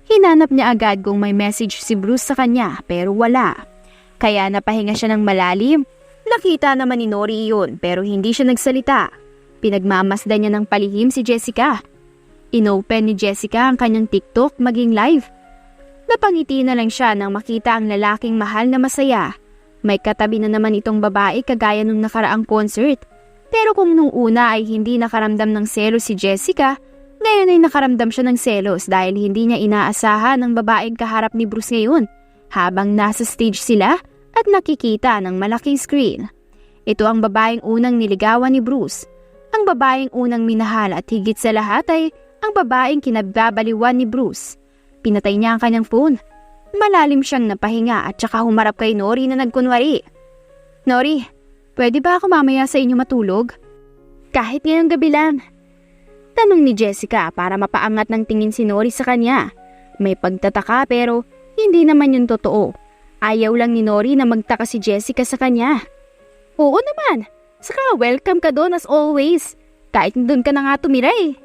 Hinanap niya agad kung may message si Bruce sa kanya pero wala. Kaya napahinga siya ng malalim. Nakita naman ni Nori iyon pero hindi siya nagsalita. Pinagmamasdan niya ng palihim si Jessica. Inopen ni Jessica ang kanyang TikTok maging live. Napangiti na lang siya nang makita ang lalaking mahal na masaya. May katabi na naman itong babae kagaya nung nakaraang concert. Pero kung nung una ay hindi nakaramdam ng selos si Jessica, ngayon ay nakaramdam siya ng selos dahil hindi niya inaasahan ang babaeng kaharap ni Bruce ngayon habang nasa stage sila at nakikita ng malaking screen. Ito ang babaeng unang niligawan ni Bruce. Ang babaeng unang minahal at higit sa lahat ay ang babaeng kinagbabaliwan ni Bruce. Pinatay niya ang kanyang phone. Malalim siyang napahinga at saka humarap kay Nori na nagkunwari. Nori, pwede ba ako mamaya sa inyo matulog? Kahit ngayong gabi lang. Tanong ni Jessica para mapaangat ng tingin si Nori sa kanya. May pagtataka pero hindi naman yun totoo. Ayaw lang ni Nori na magtaka si Jessica sa kanya. Oo naman, saka welcome ka doon as always. Kahit doon ka na nga tumira eh.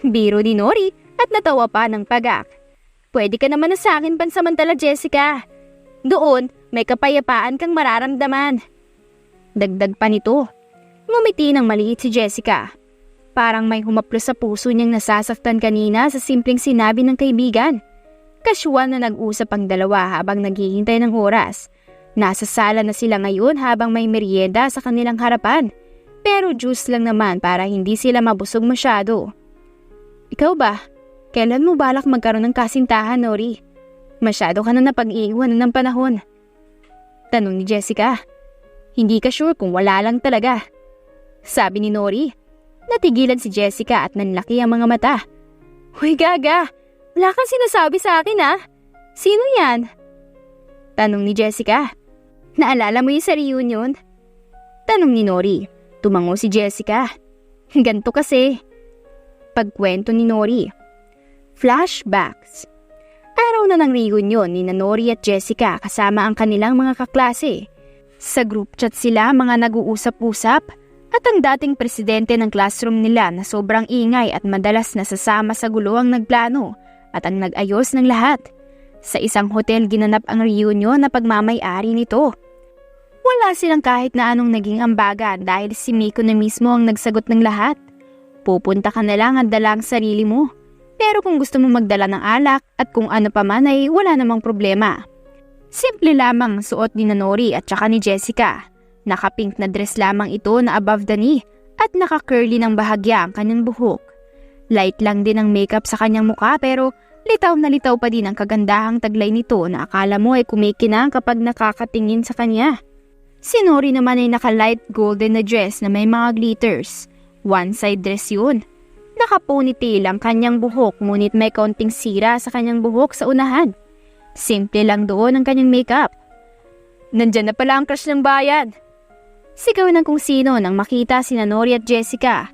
Biro ni Nori at natawa pa ng pagak. Pwede ka naman na sa akin pansamantala Jessica. Doon may kapayapaan kang mararamdaman. Dagdag pa nito. Ngumiti ng maliit si Jessica. Parang may humaplos sa puso niyang nasasaktan kanina sa simpleng sinabi ng kaibigan. Kasyual na nag-usap ang dalawa habang naghihintay ng oras. Nasa sala na sila ngayon habang may merienda sa kanilang harapan. Pero juice lang naman para hindi sila mabusog masyado. Ikaw ba? Kailan mo balak magkaroon ng kasintahan, Nori? Masyado ka na napag-iiwan ng panahon. Tanong ni Jessica. Hindi ka sure kung wala lang talaga. Sabi ni Nori. Natigilan si Jessica at nanlaki ang mga mata. Hoy gaga, wala kang sinasabi sa akin ah. Sino yan? Tanong ni Jessica. Naalala mo yung sa reunion? Tanong ni Nori. Tumango si Jessica. Ganto kasi. Pagkwento ni Nori. Flashbacks. Araw na ng reunion ni Nori at Jessica kasama ang kanilang mga kaklase. Sa group chat sila mga nag-uusap-usap. At ang dating presidente ng classroom nila na sobrang ingay at madalas nasasama sa gulo ang nagplano at ang nag-ayos ng lahat. Sa isang hotel ginanap ang reunion na pagmamay-ari nito. Wala silang kahit na anong naging ambagan dahil si Miko na mismo ang nagsagot ng lahat. Pupunta ka na lang at dala ang sarili mo. Pero kung gusto mo magdala ng alak at kung ano pa man ay wala namang problema. Simple lamang suot ni Nori at saka ni Jessica. Naka-pink na dress lamang ito na above the knee at naka-curly ng bahagya ang kanyang buhok. Light lang din ang makeup sa kanyang mukha pero litaw na litaw pa din ang kagandahang taglay nito na akala mo ay kumikinang kapag nakakatingin sa kanya. Si Nori naman ay naka-light golden na dress na may mga glitters. One-side dress yun. Naka-ponytail ang kanyang buhok ngunit may kaunting sira sa kanyang buhok sa unahan. Simple lang doon ang kanyang makeup. Nandyan na pala ang crush ng bayan. Sigaw ng kung sino nang makita sina Nori at Jessica.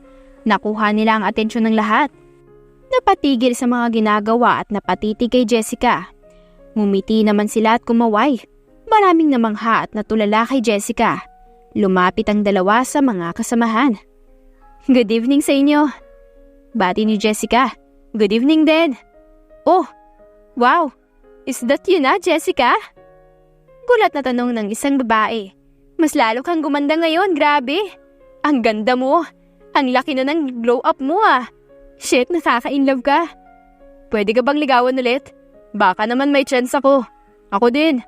Nakuha nila ang atensyon ng lahat. Napatigil sa mga ginagawa at napatitig kay Jessica. Ngumiti naman sila at kumaway. Maraming namangha at natulala kay Jessica. Lumapit ang dalawa sa mga kasamahan. Good evening sa inyo. Bati ni Jessica. Good evening din. Oh, wow. Is that you na, Jessica? Gulat na tanong ng isang babae. Mas lalo kang gumanda ngayon, grabe. Ang ganda mo. Ang laki na ng glow up mo ah. Shit, nakaka-inlove ka. Pwede ka bang ligawan ulit? Baka naman may chance ako. Ako din.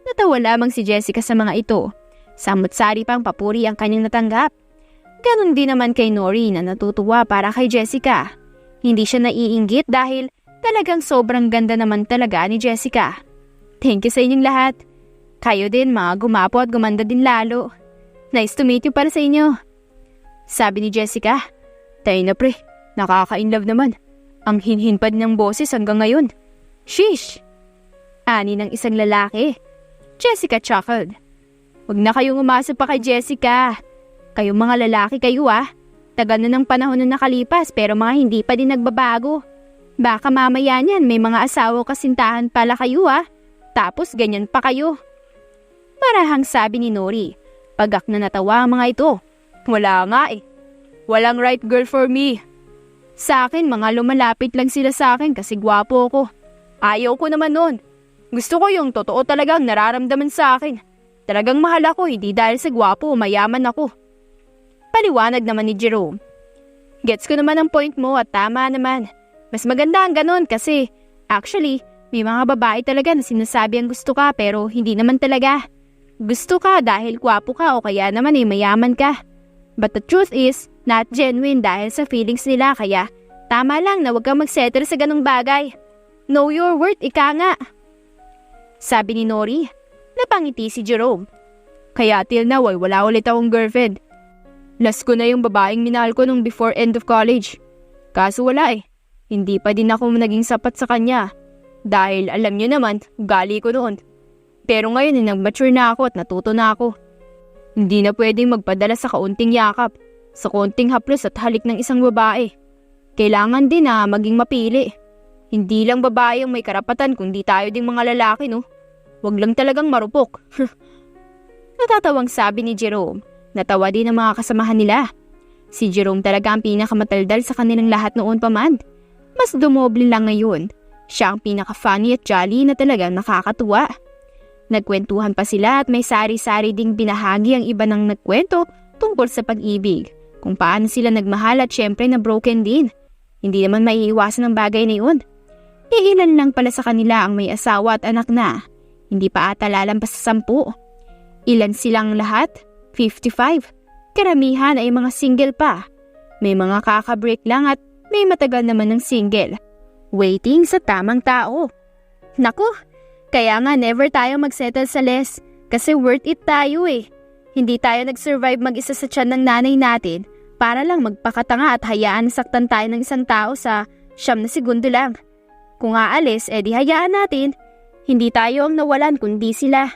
Natawa lamang si Jessica sa mga ito. Samut-sari pang papuri ang kanyang natanggap. Ganon din naman kay Nori na natutuwa para kay Jessica. Hindi siya naiinggit dahil talagang sobrang ganda naman talaga ni Jessica. Thank you sa inyong lahat. Kayo din mga gumapo at gumanda din lalo. Nice to meet you para sa inyo. Sabi ni Jessica. Tayo na pre, nakaka-inlove naman. Ang hinhinpad ng boses hanggang ngayon. Sheesh! Ani ng isang lalaki. Jessica chuckled. Huwag na kayong umasa pa kay Jessica. Kayong mga lalaki kayo ah. Tagal na ng panahon na nakalipas pero mga hindi pa din nagbabago. Baka mamaya niyan may mga asawa kasintahan pala kayo ah. Tapos ganyan pa kayo. Marahang sabi ni Nori. Pagak na natawa ang mga ito. Wala nga eh. Walang right girl for me. Sa akin mga lumalapit lang sila sa akin kasi gwapo ko. Ayaw ko naman nun. Gusto ko yung totoo talagang nararamdaman sa akin. Talagang mahal ako hindi dahil sa gwapo o mayaman ako. Paliwanag naman ni Jerome. Gets ko naman ang point mo at tama naman. Mas maganda ang ganon kasi actually may mga babae talaga na sinasabi ang gusto ka pero hindi naman talaga. Gusto ka dahil gwapo ka o kaya naman mayaman ka. But the truth is not genuine dahil sa feelings nila kaya tama lang na huwag kang mag-settle sa ganong bagay. Know your worth, ika nga. Sabi ni Nori. Napangiti si Jerome. Kaya till now ay wala ulit akong girlfriend. Last ko na yung babaeng minahal ko nung before end of college. Kaso wala eh. Hindi pa din ako naging sapat sa kanya. Dahil alam niyo naman, ugali ko noon. Pero ngayon nag-mature na ako at natuto na ako. Hindi na pwedeng magpadala sa kaunting yakap, sa kaunting haplos at halik ng isang babae. Kailangan din na maging mapili. Hindi lang babae ang may karapatan kundi tayo ding mga lalaki no. Huwag lang talagang marupok. Natatawang sabi ni Jerome. Natawa din ang mga kasamahan nila. Si Jerome talaga ang pinakamataldal sa kanilang lahat noon pa man. Mas dumoble lang ngayon. Siya ang pinaka-funny at jolly na talagang nakakatuwa. Nagkwentuhan pa sila at may sari-sari ding binahagi ang iba ng nagkwento tungkol sa pag-ibig. Kung paano sila nagmahal at syempre na broken din. Hindi naman maiiwasan ang bagay na yun. Iilan lang pala sa kanila ang may asawa at anak na. Hindi pa ata lalampas sa 10. Ilan silang lahat? 55. Karamihan ay mga single pa. May mga kakabreak lang at may matagal naman ng single. Waiting sa tamang tao. Naku, kaya nga never tayo magsettle sa less kasi worth it tayo eh. Hindi tayo nag-survive mag-isa sa tiyan ng nanay natin para lang magpakatanga at hayaan saktan tayo ng isang tao sa 9 na segundo lang. Kung aalis, edi hayaan natin. Hindi tayo ang nawalan kundi sila.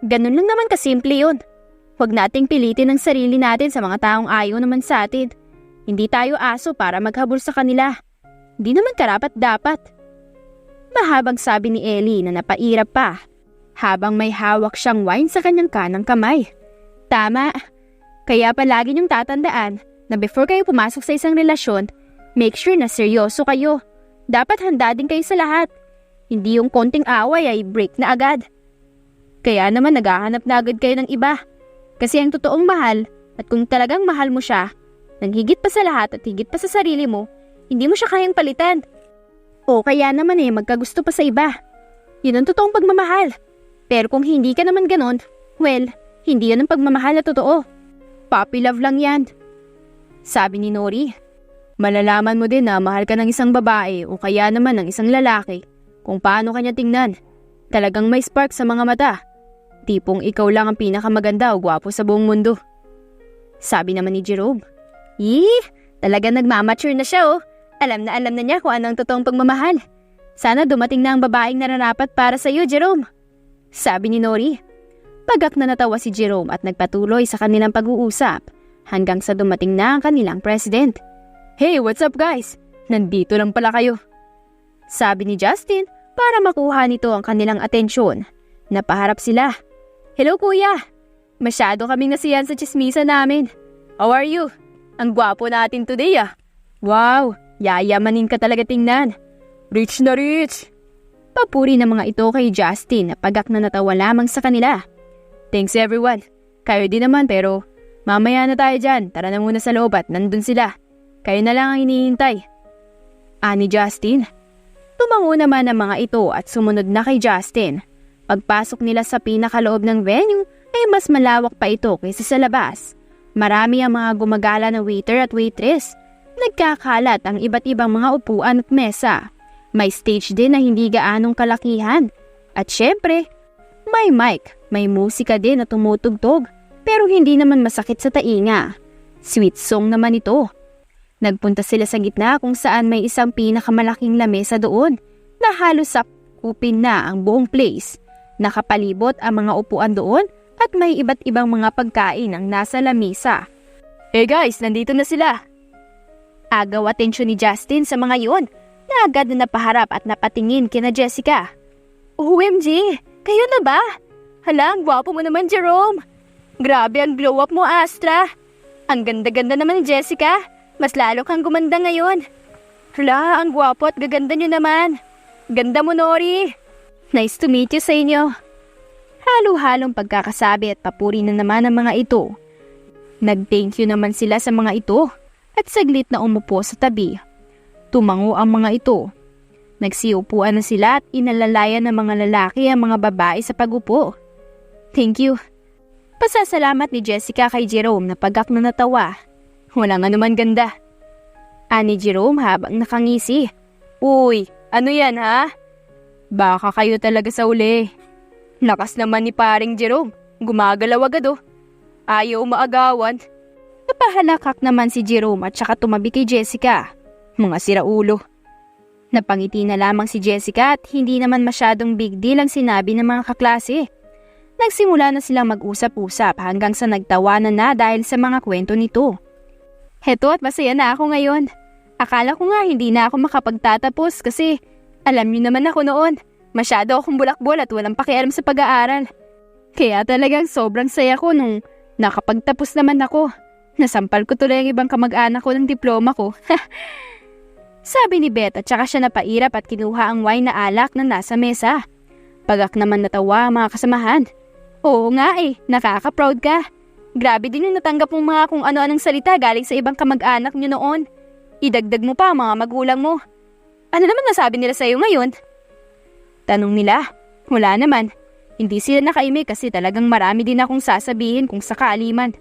Ganun lang naman kasimple yun. Huwag nating pilitin ang sarili natin sa mga taong ayaw naman sa atin. Hindi tayo aso para maghabol sa kanila. Hindi naman karapat-dapat. Mahabang sabi ni Ellie na napairap pa, habang may hawak siyang wine sa kanyang kanang kamay. Tama. Kaya palagi niyong tatandaan na before kayo pumasok sa isang relasyon, make sure na seryoso kayo. Dapat handa din kayo sa lahat. Hindi yung konting away ay break na agad. Kaya naman naghahanap na agad kayo ng iba. Kasi ang totoong mahal at kung talagang mahal mo siya, nang higit pa sa lahat at higit pa sa sarili mo, hindi mo siya kayang palitan. O kaya naman magkagusto pa sa iba. Yun ang totoong pagmamahal. Pero kung hindi ka naman ganon, well, hindi yun ang pagmamahal na totoo. Puppy love lang yan. Sabi ni Nori. Malalaman mo din na mahal ka ng isang babae o kaya naman ng isang lalaki kung paano kanya tingnan. Talagang may spark sa mga mata. Tipong ikaw lang ang pinakamaganda o gwapo sa buong mundo. Sabi naman ni Jerome. Talagang nagmamature na siya oh. Alam na niya kung ano ang totoong pagmamahal. Sana dumating na ang babaeng nararapat para sa iyo, Jerome. Sabi ni Nori. Pagak na natawa si Jerome at nagpatuloy sa kanilang pag-uusap hanggang sa dumating na ang kanilang president. "Hey, what's up guys? Nandito lang pala kayo," sabi ni Justin para makuha nito ang kanilang atensyon. Napaharap sila. "Hello kuya, masyado kaming nasiyan sa tsismisa namin. How are you? Ang gwapo natin today ah. Wow, yayamanin ka talaga tingnan. Rich na rich." Papuri ng mga ito kay Justin na pagak na natawa lamang sa kanila. "Thanks everyone. Kayo din naman pero mamaya na tayo dyan. Tara na muna sa loob at nandun sila. Kayo na lang ang hinihintay," ani Justin. Tumango naman ang mga ito at sumunod na kay Justin. Pagpasok nila sa pinakaloob ng venue ay mas malawak pa ito kaysa sa labas. Marami ang mga gumagala na waiter at waitress. Nagkakalat ang iba't ibang mga upuan at mesa. May stage din na hindi gaanong kalakihan. At syempre, may mic, may musika din na tumutugtog. Pero hindi naman masakit sa tainga. Sweet song naman ito. Nagpunta sila sa gitna kung saan may isang pinakamalaking lamesa doon na halos sakupin na ang buong place. Nakapalibot ang mga upuan doon at may iba't ibang mga pagkain ang nasa lamesa. "Hey guys, nandito na sila." Agaw atensyon ni Justin sa mga yun na agad na napaharap at napatingin kina Jessica. "OMG, kayo na ba? Hala, ang gwapo mo naman Jerome. Grabe ang glow up mo Astra. Ang ganda-ganda naman ni Jessica. Mas lalo kang gumanda ngayon. Hala, ang gwapo at gaganda nyo naman. Ganda mo Nori. Nice to meet you sa inyo." Halo-halong pagkakasabi at papuri na naman ang mga ito. Nag-thank you naman sila sa mga ito at saglit na umupo sa tabi. Tumango ang mga ito. Nagsiupuan na sila at inalalayan ng mga lalaki ang mga babae sa pagupo. "Thank you." Pasasalamat ni Jessica kay Jerome na pagak na natawa. "Walang anuman ganda," ani Jerome habang nakangisi. "Uy, ano yan ha? Baka kayo talaga sa uli. Lakas naman ni paring Jerome, gumagalaw agad oh. Ayaw maagawan." Napahalakak naman si Jerome at saka tumabi kay Jessica. Mga siraulo. Napangiti na lamang si Jessica at hindi naman masyadong big deal ang sinabi ng mga kaklase. Nagsimula na silang mag-usap-usap hanggang sa nagtawanan na dahil sa mga kwento nito. "Heto at masaya na ako ngayon. Akala ko nga hindi na ako makapagtatapos kasi alam niyo naman ako noon. Masyado akong bulakbol at walang pakialam sa pag-aaral. Kaya talagang sobrang saya ko nung nakapagtapos naman ako. Nasampal ko tuloy ang ibang kamag-anak ko ng diploma ko." Sabi ni Beth at saka siya napairap at kinuha ang wine na alak na nasa mesa. Pagak naman natawa ang mga kasamahan. "Oo nga nakaka-proud ka. Grabe din yung natanggap mong mga kung ano-anong salita galing sa ibang kamag-anak nyo noon. Idagdag mo pa ang mga magulang mo. Ano naman nasabi nila sa'yo ngayon?" Tanong nila. Wala naman. Hindi sila nakaimik kasi talagang marami din akong sasabihin kung sakali man.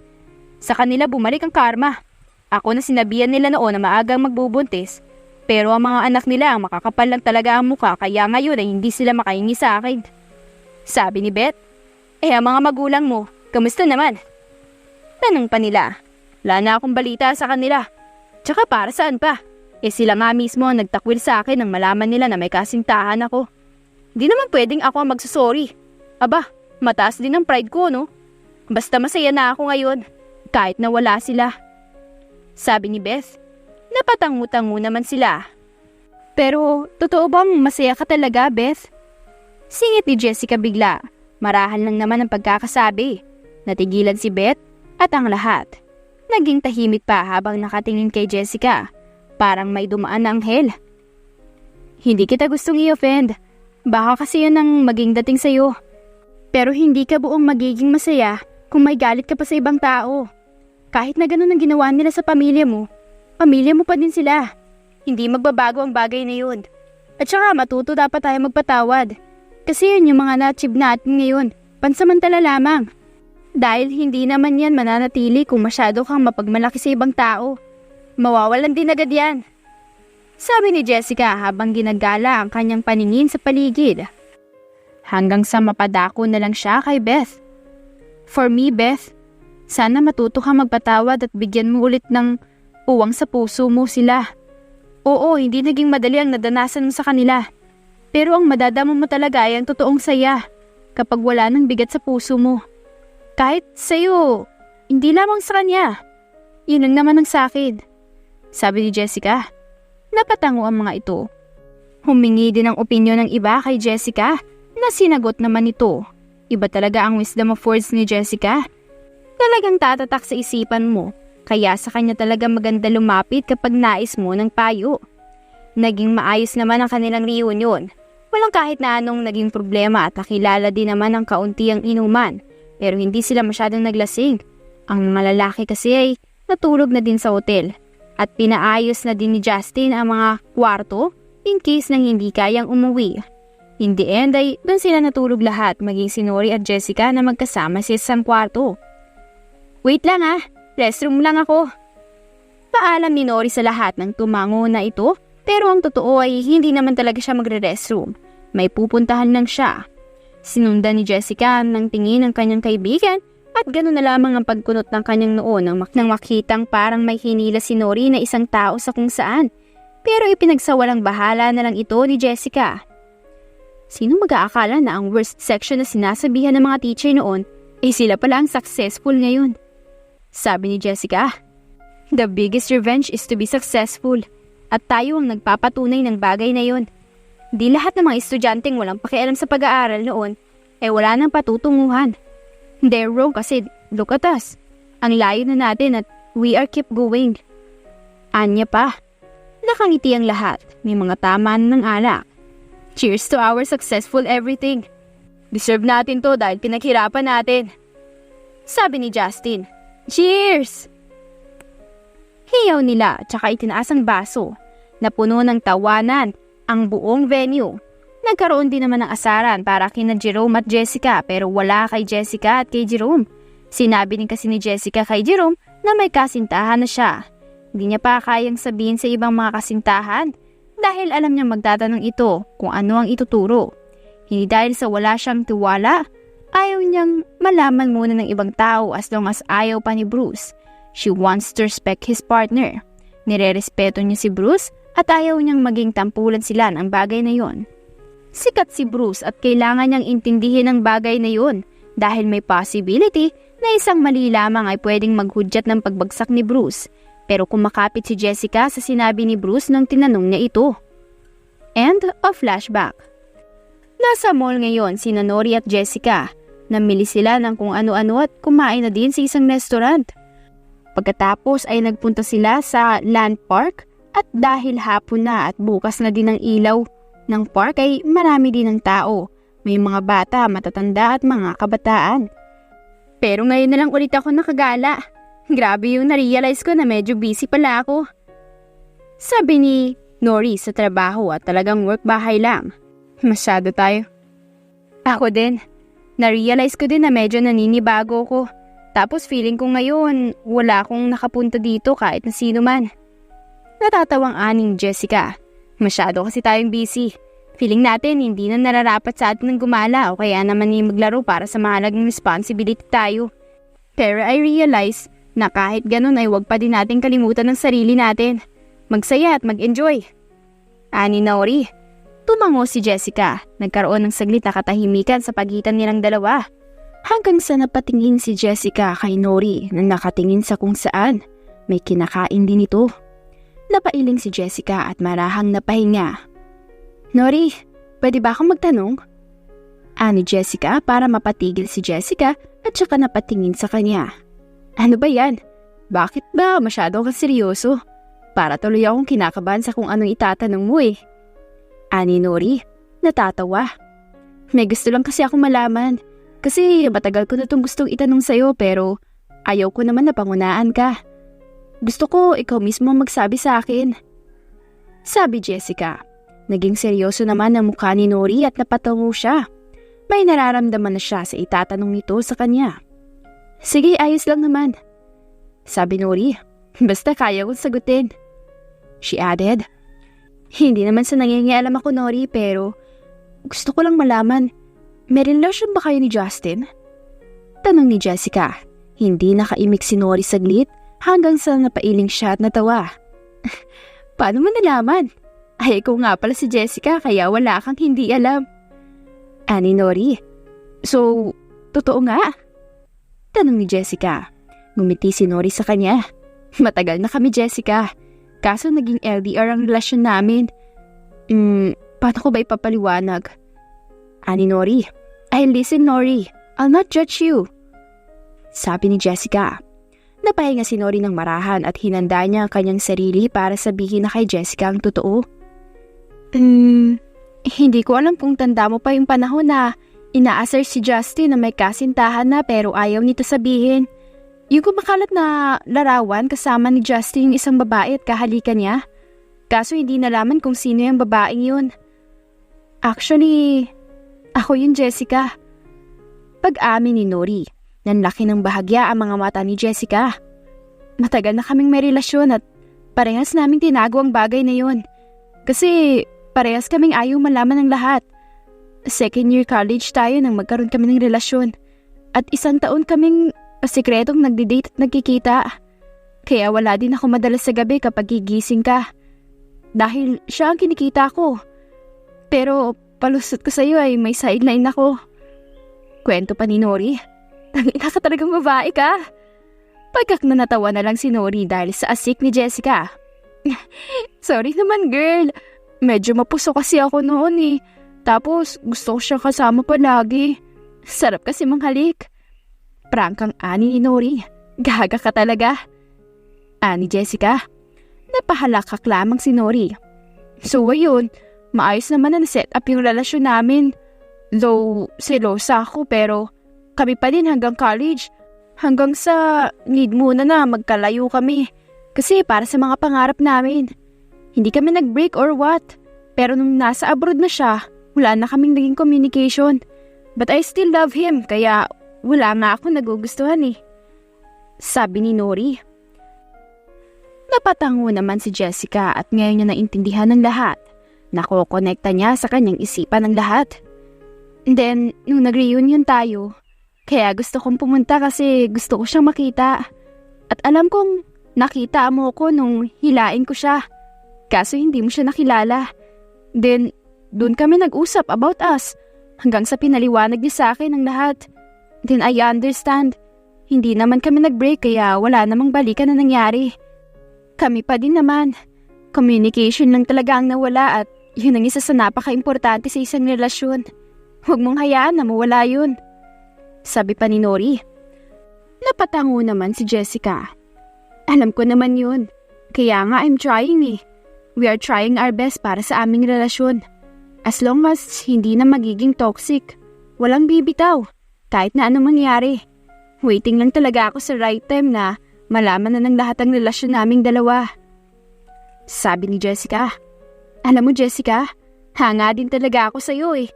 Sa kanila bumalik ang karma. Ako na sinabihan nila noon na maagang magbubuntis. Pero ang mga anak nila ang makakapal lang talaga ang mukha kaya ngayon ay hindi sila makahingi sa akin. Sabi ni Beth. Ang mga magulang mo, kamusta naman? Tanong pa nila. Wala na akong balita sa kanila. Tsaka para saan pa? Sila nga mismo ang nagtakwil sa akin nang malaman nila na may kasintahan ako. Di naman pwedeng ako ang magsusori. Aba, mataas din ang pride ko, no? Basta masaya na ako ngayon, kahit na wala sila. Sabi ni Beth. Napatangu-tangu naman sila. Pero, totoo bang masaya ka talaga, Beth? Singit ni Jessica bigla. Marahal lang naman ang pagkakasabi. Natigilan si Beth at ang lahat. Naging tahimik pa habang nakatingin kay Jessica. Parang may dumaan na anghel. Hindi kita gustong i-offend. Baka kasi yun ang maging dating sa'yo. Pero hindi ka buong magiging masaya kung may galit ka pa sa ibang tao. Kahit na ganun ang ginawa nila sa pamilya mo pa din sila. Hindi magbabago ang bagay na yun. At saka matuto dapat tayo magpatawad. Kasi yun yung mga na-achieve natin ngayon. Pansamantala lamang. Dahil hindi naman yan mananatili kung masyado kang mapagmalaki sa ibang tao. Mawawalan din agad yan. Sabi ni Jessica habang ginagala ang kanyang paningin sa paligid. Hanggang sa mapadako na lang siya kay Beth. For me, Beth, sana matuto kang magpatawad at bigyan mo ulit ng uwang sa puso mo sila. Oo, hindi naging madali ang nadanasan mo sa kanila. Pero ang madadama mo talaga ay ang totoong saya kapag wala nang bigat sa puso mo. Kahit sa'yo, hindi lamang sa kanya. Yun lang naman ang sakin, sabi ni Jessica. Napatango ang mga ito. Humingi din ng opinyon ng iba kay Jessica na sinagot naman nito. Iba talaga ang wisdom of words ni Jessica. Talagang tatatak sa isipan mo, kaya sa kanya talaga maganda lumapit kapag nais mo ng payo. Naging maayos naman ang kanilang reunion. Walang kahit na anong naging problema at nakilala din naman ang kaunti ang inuman, pero hindi sila masyadong naglasing. Ang mga lalaki kasi ay natulog na din sa hotel at pinaayos na din ni Justin ang mga kwarto in case nang hindi kayang umuwi. In the end ay doon sila natulog lahat, maging si Nori at Jessica na magkasama sa isang kwarto. Wait lang restroom lang ako. Paalam ni Nori sa lahat ng tumango na ito, pero ang totoo ay hindi naman talaga siya magre-restroom. May pupuntahan lang siya. Sinundan ni Jessica ng tingin ng kanyang kaibigan at gano'n na lamang ang pagkunot ng kanyang noo nang makitang parang may hinila si Nori na isang tao sa kung saan. Pero ipinagsawalang bahala na lang ito ni Jessica. Sino mag-aakala na ang worst section na sinasabihan ng mga teacher noon ay sila pala ang successful ngayon? Sabi ni Jessica, the biggest revenge is to be successful at tayo ang nagpapatunay ng bagay na yon. Di lahat ng mga estudyanteng walang pakialam sa pag-aaral noon ay wala nang patutunguhan. They're wrong kasi look at us. Ang layo na natin at we are keep going. Anya pa. Nakangiti ang lahat. May mga tamaan ng alak. Cheers to our successful everything. Deserve natin to dahil pinaghirapan natin. Sabi ni Justin. Cheers! Hiyaw nila tsaka itinaas ang baso. Napuno ng tawanan ang buong venue. Nagkaroon din naman ng asaran para kina Jerome at Jessica pero wala kay Jessica at kay Jerome. Sinabi din kasi ni Jessica kay Jerome na may kasintahan na siya. Hindi niya pa kayang sabihin sa ibang mga kasintahan dahil alam niyang magtatanong ito kung ano ang ituturo. Hindi dahil sa wala siyang tiwala, ayaw niyang malaman muna ng ibang tao as long as ayaw pa ni Bruce. She wants to respect his partner. Nire-respeto niya si Bruce at ayaw niyang maging tampulan sila ng bagay na yon. Sikat si Bruce at kailangan niyang intindihin ang bagay na yon dahil may possibility na isang mali lamang ay pwedeng maghudyat ng pagbagsak ni Bruce. Pero kumakapit si Jessica sa sinabi ni Bruce nang tinanong niya ito. End of flashback. Nasa mall ngayon sina Nori at Jessica. Namili sila ng kung ano-ano at kumain na din sa isang restaurant. Pagkatapos ay nagpunta sila sa land park at dahil hapon na at bukas na din ang ilaw ng park ay marami din ng tao. May mga bata, matatanda at mga kabataan. Pero ngayon na lang ulit ako nakagala. Grabe yung na-realize ko na medyo busy pala ako. Sabi ni Nori sa trabaho at talagang work-bahay lang. Masyado tayo. Ako din. Na-realize ko din na medyo naninibago ko. Tapos feeling ko ngayon wala akong nakapunta dito kahit na sino man. Natatawang aning Jessica. Masyado kasi tayong busy. Feeling natin hindi na nararapat sa atin ng gumala o kaya naman ni maglaro para sa mahalagang responsibility tayo. Pero I realize na kahit ganun ay wag pa din natin kalimutan ng sarili natin. Magsaya at mag-enjoy. Ani Nori. Tumango si Jessica. Nagkaroon ng saglit na katahimikan sa pagitan nilang dalawa. Hanggang sa napatingin si Jessica kay Nori na nakatingin sa kung saan. May kinakain din ito. Napailing si Jessica at marahang napahinga. Nori, pwede ba akong magtanong? Ani Jessica para mapatigil si Jessica at saka napatingin sa kanya. Ano ba yan? Bakit ba masyado kang seryoso? Para tuloy akong kinakabahan sa kung anong itatanong mo eh. Ani Nori, natatawa. May gusto lang kasi akong malaman. Kasi matagal ko na itong gustong itanong sa'yo pero ayaw ko naman na pangunaan ka. Gusto ko ikaw mismo magsabi sa akin. Sabi Jessica. Naging seryoso naman ang mukha ni Nori at napatango siya. May nararamdaman na siya sa itatanong nito sa kanya. Sige, ayos lang naman. Sabi Nori, basta kaya kong sagutin. She added, hindi naman sa nangingialam ako Nori pero gusto ko lang malaman, may relasyon ba kayo ni Justin? Tanong ni Jessica. Hindi nakaimik si Nori saglit hanggang sa napailing siya at natawa. Paano mo nalaman? Ay, ikaw nga pala si Jessica kaya wala kang hindi alam. Ani Nori, so, totoo nga? Tanong ni Jessica. Ngumiti si Nori sa kanya. Matagal na kami, Jessica. Kaso naging LDR ang relasyon namin. Paano ko ba ipapaliwanag? Ani Nori. Ay, listen, Nori. I'll not judge you. Sabi ni Jessica. Napahinga si Nori ng marahan at hinanda niya ang kanyang sarili para sabihin na kay Jessica ang totoo. Hindi ko alam kung tanda mo pa yung panahon na inaasar si Justin na may kasintahan na pero ayaw nito sabihin. Yung kumakalat na larawan kasama ni Justin yung isang babae at kahalikan niya. Kaso hindi nalaman kung sino yung babaeng yun. Actually, ako yun, Jessica. Pag-amin ni Nori, nanlaki ng bahagya ang mga mata ni Jessica. Matagal na kaming may relasyon at parehas naming tinago ang bagay na yun. Kasi parehas kaming ayaw malaman ng lahat. Second year college tayo nang magkaroon kami ng relasyon. At 1 taon kaming sikretong nagdi-date at nagkikita. Kaya wala din ako madalas sa gabi kapag gigising ka. Dahil siya ang kinikita ko. Pero palusot ko sa'yo ay may sideline ako. Kwento pa ni Nori. Tangina ka talagang babae ka. Pagkak na natawa na lang si Nori dahil sa asik ni Jessica. Sorry naman, girl. Medyo mapuso kasi ako noon eh. Tapos gusto ko siya kasama palagi. Sarap kasi manghalik. Prangkang ani ni Nori. Gaga ka talaga. Ani Jessica. Napahalakak lamang si Nori. So ayun, maayos naman na set up yung relasyon namin. Though selosa ako pero kami pa din hanggang college. Hanggang sa need muna na magkalayo kami. Kasi para sa mga pangarap namin. Hindi kami nag-break or what. Pero nung nasa abroad na siya, wala na kaming naging communication. But I still love him, kaya wala nga ako nagugustuhan eh. Sabi ni Nori. Napatango naman si Jessica at ngayon niya naintindihan ng lahat. Nakokonekta niya sa kanyang isipan ng lahat. And then, nung nag-reunion tayo, kaya gusto kong pumunta kasi gusto ko siyang makita. At alam kong nakita mo ko nung hilain ko siya. Kaso hindi mo siya nakilala. Then, doon kami nag-usap about us. Hanggang sa pinaliwanag niya sa akin ang lahat. Then I understand. Hindi naman kami nag-break kaya wala namang balikan na nangyari. Kami pa din naman. Communication lang talaga ang nawala at yun ang isa sa napaka-importante sa isang relasyon. Huwag mong hayaan na mawala yun. Sabi pa ni Nori. Napatango naman si Jessica. Alam ko naman yun. Kaya nga I'm trying eh. We are trying our best para sa aming relasyon. As long as hindi na magiging toxic. Walang bibitaw. Kahit na anong mangyari. Waiting lang talaga ako sa right time na malaman na ng lahat ang relasyon naming dalawa. Sabi ni Jessica. Alam mo Jessica, hanga din talaga ako sa'yo eh.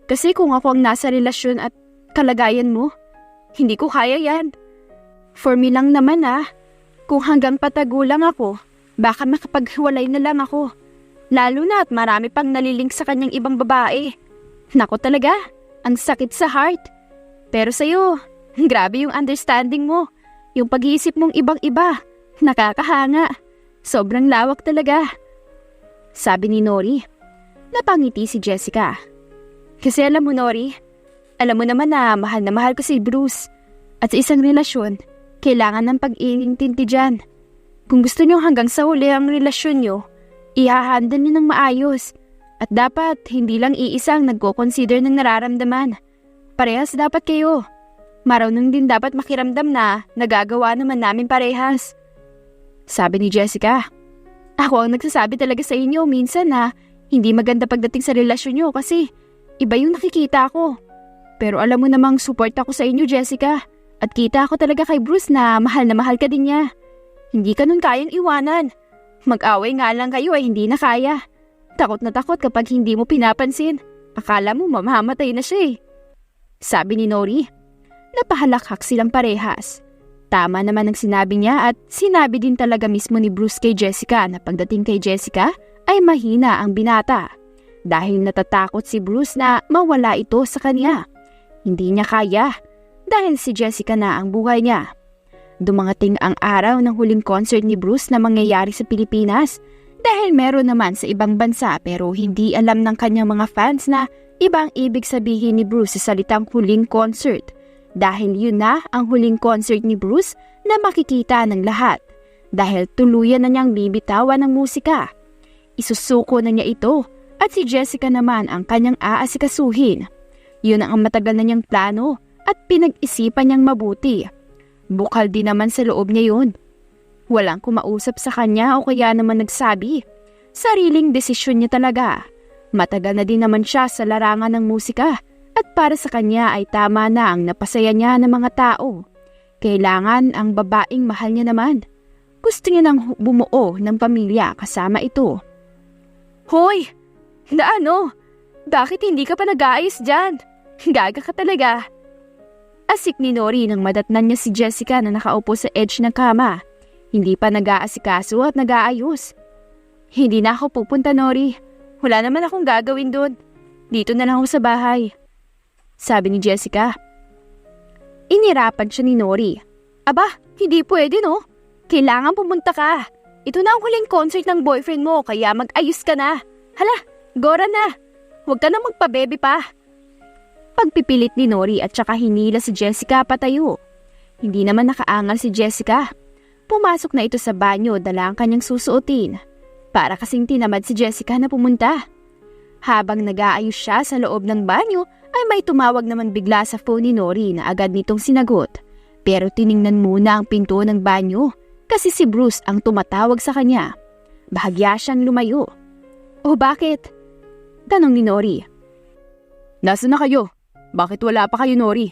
Kasi kung ako ang nasa relasyon at kalagayan mo, hindi ko kaya yan. For me lang naman kung hanggang patago lang ako, baka makapaghiwalay na lang ako. Lalo na at marami pang nalilink sa kanyang ibang babae. Nako talaga, ang sakit sa heart. Pero sa'yo, grabe yung understanding mo. Yung pag-iisip mong ibang-iba. Nakakahanga. Sobrang lawak talaga. Sabi ni Nori. Napangiti si Jessica. Kasi alam mo Nori, alam mo naman na mahal ko si Bruce. At sa isang relasyon, kailangan ng pag-iintindi dyan. Kung gusto nyo hanggang sa huli ang relasyon nyo, ihahandle nyo ng maayos. At dapat hindi lang iisang nagko-consider ng nararamdaman. Parehas dapat kayo. Marunong din dapat makiramdam na nagagawa naman namin parehas. Sabi ni Jessica. Ako ang nagsasabi talaga sa inyo minsan na hindi maganda pagdating sa relasyon nyo kasi iba yung nakikita ko. Pero alam mo namang support ako sa inyo Jessica. At kita ako talaga kay Bruce na mahal ka din niya. Hindi ka nun kayang iwanan. Mag-away nga lang kayo ay hindi na kaya. Takot na takot kapag hindi mo pinapansin. Akala mo mamamatay na siya eh. Sabi ni Nori. Napahalakhak silang parehas. Tama naman ang sinabi niya at sinabi din talaga mismo ni Bruce kay Jessica na pagdating kay Jessica ay mahina ang binata. Dahil natatakot si Bruce na mawala ito sa kanya. Hindi niya kaya dahil si Jessica na ang buhay niya. Dumangating ang araw ng huling concert ni Bruce na mangyayari sa Pilipinas dahil meron naman sa ibang bansa pero hindi alam ng kanyang mga fans na ibang ibig sabihin ni Bruce sa salitang huling concert. Dahil yun na ang huling concert ni Bruce na makikita ng lahat. dahil tuluyan na niyang bibitawan ng musika. Isusuko na niya ito at si Jessica naman ang kanyang aasikasuhin. Yun ang matagal na niyang plano at pinag-isipan niyang mabuti. Bukal din naman sa loob niya yun. Walang kumausap sa kanya o kaya naman nagsabi. Sariling desisyon niya talaga. Matagal na din naman siya sa larangan ng musika at para sa kanya ay tama na ang napasaya niya ng mga tao. Kailangan ang babaeng mahal niya naman. Gusto niya nang bumuo ng pamilya kasama ito. Hoy! Bakit hindi ka pa nag-aayos dyan? Gaga ka talaga. Asik ni Nori nang madatnan niya si Jessica na nakaupo sa edge ng kama. Hindi pa nag-aasikaso at nag-aayos. Hindi na ako pupunta, Nori. Wala naman akong gagawin doon. Dito na lang ako sa bahay. Sabi ni Jessica. Inirapan siya ni Nori. Aba, hindi pwede no? Kailangan pumunta ka. Ito na ang huling concert ng boyfriend mo kaya mag-ayos ka na. Hala, gora na. Huwag ka na magpabebe pa. Pagpipilit ni Nori at saka hinila si Jessica patayo. Hindi naman nakaangal si Jessica. Pumasok na ito sa banyo dala ang kanyang susuotin. Para kasing tinamad si Jessica na pumunta. Habang nag-aayos siya sa loob ng banyo ay may tumawag naman bigla sa phone ni Nori na agad nitong sinagot. Pero tiningnan muna ang pinto ng banyo kasi si Bruce ang tumatawag sa kanya. Bahagya siyang lumayo. Oh, bakit? Tanong ni Nori. Nasaan na kayo? Bakit wala pa kayo, Nori?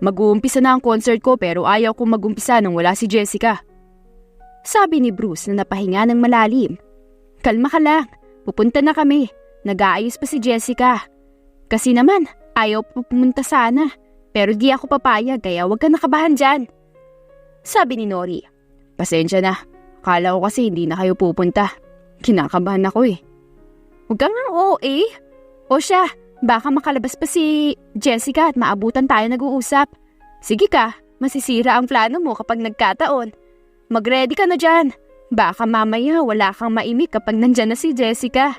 Mag-uumpisa na ang concert ko pero ayaw kong mag-umpisa nang wala si Jessica. Sabi ni Bruce na napahinga ng malalim. Kalma ka lang, pupunta na kami. Nag-aayos pa si Jessica. Kasi naman, ayaw pa pumunta sana. Pero di ako papayag kaya huwag ka nakabahan dyan. Sabi ni Nori. Pasensya na, akala ko kasi hindi na kayo pupunta. Kinakabahan ako eh. Huwag kang OA. O siya, baka makalabas pa si Jessica at maabutan tayo nag-uusap. Sige ka, masisira ang plano mo kapag nagkataon. Mag-ready ka na dyan. Baka mamaya wala kang maimik kapag nandyan na si Jessica.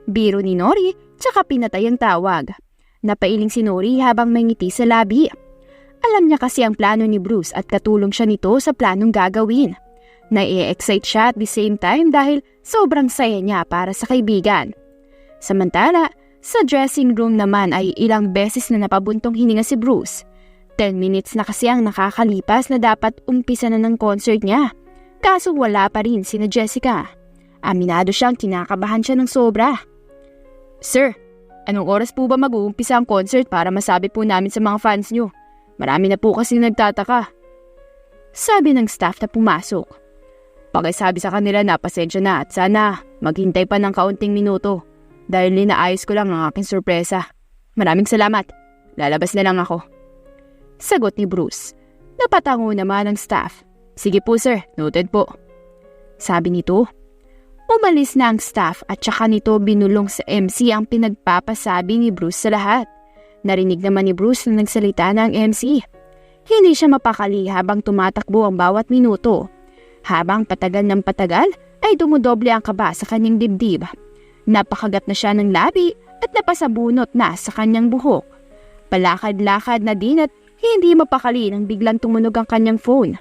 Biro ni Nori, tsaka pinatay ang tawag. Napailing si Nori habang may ngiti sa labi. Alam niya kasi ang plano ni Bruce at katulong siya nito sa planong gagawin. Nai-excite siya at the same time dahil sobrang saya niya para sa kaibigan. Samantala, sa dressing room naman ay ilang beses na napabuntong hininga si Bruce. 10 minutes na kasi ang nakakalipas na dapat umpisa na ng concert niya. Kaso wala pa rin sina Jessica. Aminado siyang kinakabahan siya ng sobra. Sir, anong oras po ba mag-uumpisa ang concert para masabi po namin sa mga fans niyo? Marami na po kasi nagtataka. Sabi ng staff na pumasok. Pakisabi sa kanila na pasensya na at sana maghintay pa ng kaunting minuto dahil linaayos ko lang ang aking sorpresa. Maraming salamat. Lalabas na lang ako. Sagot ni Bruce. Napatango naman ang staff. Sige po sir, noted po. Sabi nito. Umalis na ang staff at saka nito binulong sa MC ang pinagpapasabi ni Bruce sa lahat. Narinig naman ni Bruce na nagsalita na ang MC. Hindi siya mapakali habang tumatakbo ang bawat minuto. Habang patagal ng patagal ay dumudoble ang kaba sa kanyang dibdib. Napakagat na siya ng labi at napasabunot na sa kanyang buhok. Palakad-lakad na din at hindi mapakali nang biglang tumunog ang kanyang phone.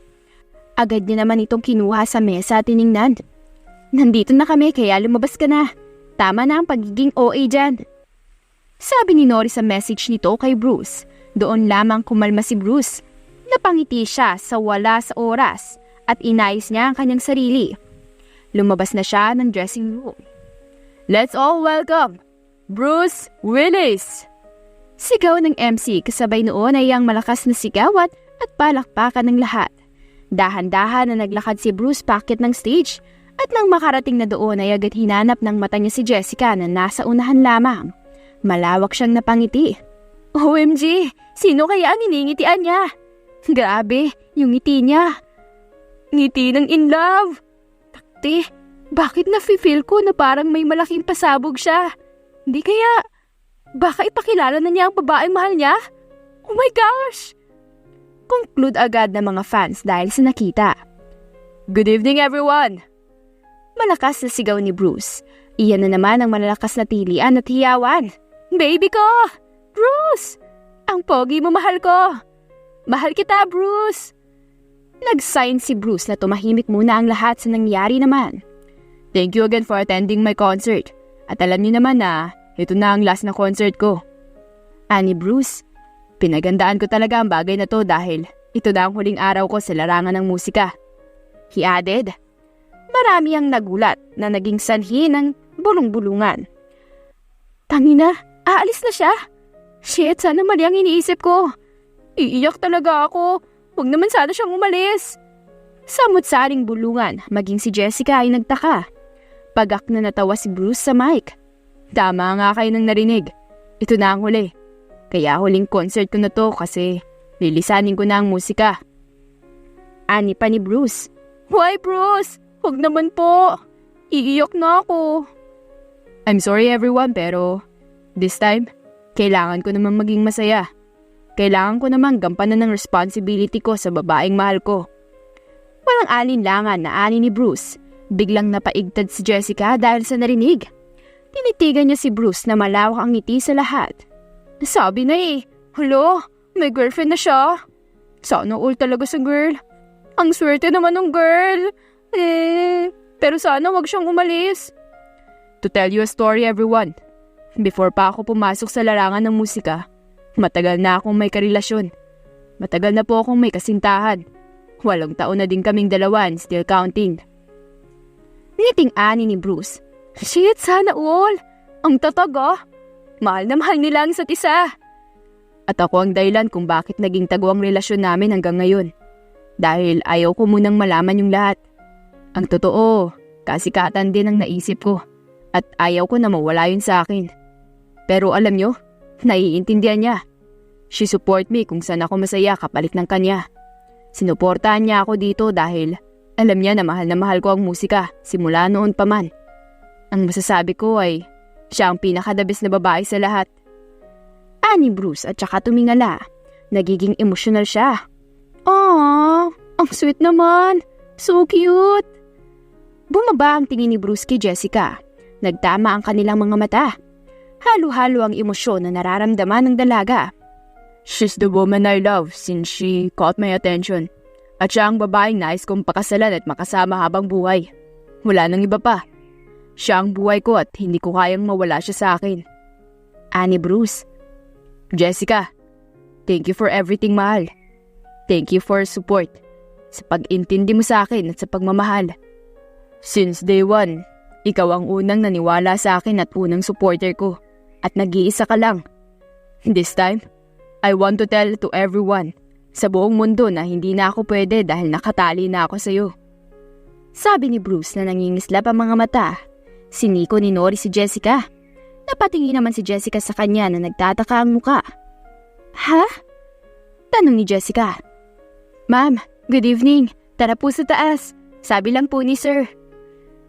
Agad niya naman itong kinuha sa mesa at tiningnan. Nandito na kami kaya lumabas ka na. Tama na ang pagiging OA dyan. Sabi ni Nori sa message nito kay Bruce. Doon lamang kumalma si Bruce. Napangiti siya sa wala sa oras at inayos niya ang kanyang sarili. Lumabas na siya ng dressing room. Let's all welcome Bruce Willis! Sigaw ng MC kasabay noon ay ang malakas na sigawat at palakpakan ng lahat. Dahan-dahan na naglakad si Bruce paakit ng stage at nang makarating na doon ay agad hinanap ng mata niya si Jessica na nasa unahan lamang. Malawak siyang napangiti. OMG! Sino kaya ang iningitian niya? Grabe, yung ngiti niya. Ngiti ng in love. Takti, bakit nafe-feel ko na parang may malaking pasabog siya? Di kaya, baka ipakilala na niya ang babaeng mahal niya? Oh my gosh! Conclude agad ng mga fans dahil sa nakita. Good evening everyone! Malakas na sigaw ni Bruce. Iyan na naman ang malalakas na tilian at hiyawan. Baby ko! Bruce! Ang pogi mo, mahal ko! Mahal kita, Bruce! Nag-sign si Bruce na tumahimik muna ang lahat sa nangyari naman. Thank you again for attending my concert. At alam niyo naman na ito na ang last na concert ko. Ani Bruce, pinagandaan ko talaga ang bagay na to dahil ito na ang huling araw ko sa larangan ng musika. He added. Marami ang nagulat na naging sanhi ng bulong-bulungan. Tangina, aalis na siya? Shit, sana mali ang iniisip ko. Iiyak talaga ako. Huwag naman sana siyang umalis. Samot-saring bulungan, maging si Jessica ay nagtaka. Pagak na natawa si Bruce sa mic. Tama nga kayo nang narinig. Ito na ang huli. Kaya huling concert ko na to kasi lilisanin ko na ang musika. Ani pa ni Bruce. Why Bruce? Huwag naman po. Iiyak na ako. I'm sorry everyone pero this time, kailangan ko naman maging masaya. Kailangan ko naman gampanan ng responsibility ko sa babaeng mahal ko. Walang alinlangan na ani ni Bruce. Biglang napaigtad si Jessica dahil sa narinig. Tinitigan niya si Bruce na malawak ang ngiti sa lahat. Sabi na Hello, may girlfriend na siya. Sana all talaga sa girl. Ang swerte naman ng girl. Pero sana wag siyang umalis. To tell you a story everyone, before pa ako pumasok sa larangan ng musika, matagal na akong may karelasyon. Matagal na po akong may kasintahan. 8 taon na din kaming dalawa and still counting. Ngiting ani ni Bruce. Shit, sana all. Ang tatag Mahal na mahal nila ang isa't isa. At ako ang dahilan kung bakit naging tago ang relasyon namin hanggang ngayon. Dahil ayaw ko munang malaman yung lahat. Ang totoo, kasikatan din ang naisip ko. At ayaw ko na mawala yun sa akin. Pero alam nyo, naiintindihan niya. She support me kung saan ako masaya kapalit ng kanya. Sinuportahan niya ako dito dahil alam niya na mahal ko ang musika simula noon pa man. Ang masasabi ko ay siya ang pinakadabis na babae sa lahat. Ani Bruce at saka tumingala. Nagiging emotional siya. Aww, ang sweet naman. So cute. Bumaba ang tingin ni Bruce kay Jessica. Nagtama ang kanilang mga mata. Halo-halo ang emosyon na nararamdaman ng dalaga. She's the woman I love since she caught my attention. At siya ang babaeng nais kong pakasalan at makasama habang buhay. Wala nang iba pa. Siya ang buhay ko at hindi ko kayang mawala siya sa akin. Ani Bruce. Jessica, thank you for everything, mahal. Thank you for support. Sa pag-intindi mo sa akin at sa pagmamahal. Since day one, ikaw ang unang naniwala sa akin at unang supporter ko. At nag-iisa ka lang. This time, I want to tell to everyone sa buong mundo na hindi na ako pwede dahil nakatali na ako sa'yo. Sabi ni Bruce na nangingislap ang mga mata. Siniko ni Nori si Jessica. Napatingin naman si Jessica sa kanya na nagtataka ang muka. Ha? Tanong ni Jessica. Ma'am, good evening. Tara po sa taas. Sabi lang po ni sir.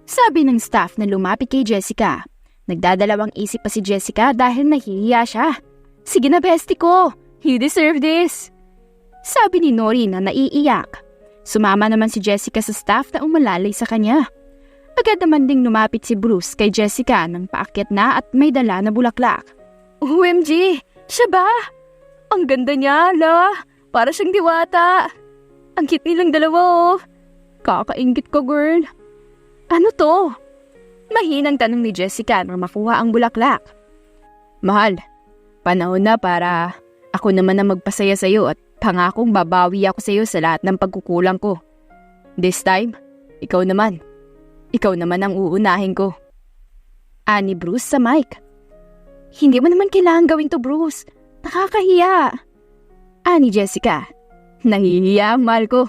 Sabi ng staff na lumapit kay Jessica. Nagdadalawang isip pa si Jessica dahil nahihiya siya. Sige na bestie ko, you deserve this. Sabi ni Nori na naiiyak. Sumama naman si Jessica sa staff na umalalay sa kanya. Agad naman ding lumapit si Bruce kay Jessica nang paakyat na at may dala na bulaklak. OMG, siya ba? Ang ganda niya, la. Para siyang diwata. Ang cute nilang dalawa Kakaingit ko, girl. Ano to? Mahinang tanong ni Jessica nang makuha ang bulaklak. Mahal, panahon na para ako naman ang magpasaya sa'yo at pangakong babawi ako sa'yo sa lahat ng pagkukulang ko. This time, ikaw naman. Ikaw naman ang uunahin ko. Ani Bruce sa mic. Hindi mo naman kailangan gawin to, Bruce. Nakakahiya. Ani Jessica. Nahihiya ang mahal ko.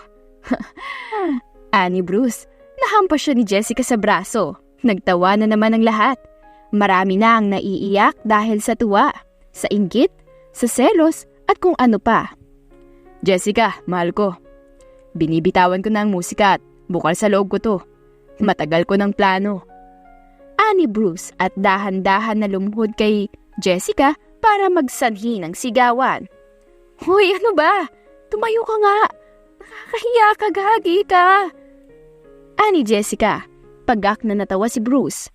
Ani Bruce. Nahampas siya ni Jessica sa braso. Nagtawa na naman ang lahat. Marami na ang naiiyak dahil sa tuwa, sa inggit, sa selos at kung ano pa. Jessica, mahal ko. Binibitawan ko na ang musika at bukal sa loob ko to. Matagal ko ng plano. Ani Bruce at dahan-dahan na lumuhod kay Jessica para magsanhi ng sigawan. Hoy, ano ba? Tumayo ka nga. Nakakahiya ka, gagi ka. Ani Jessica, pagak na natawa si Bruce.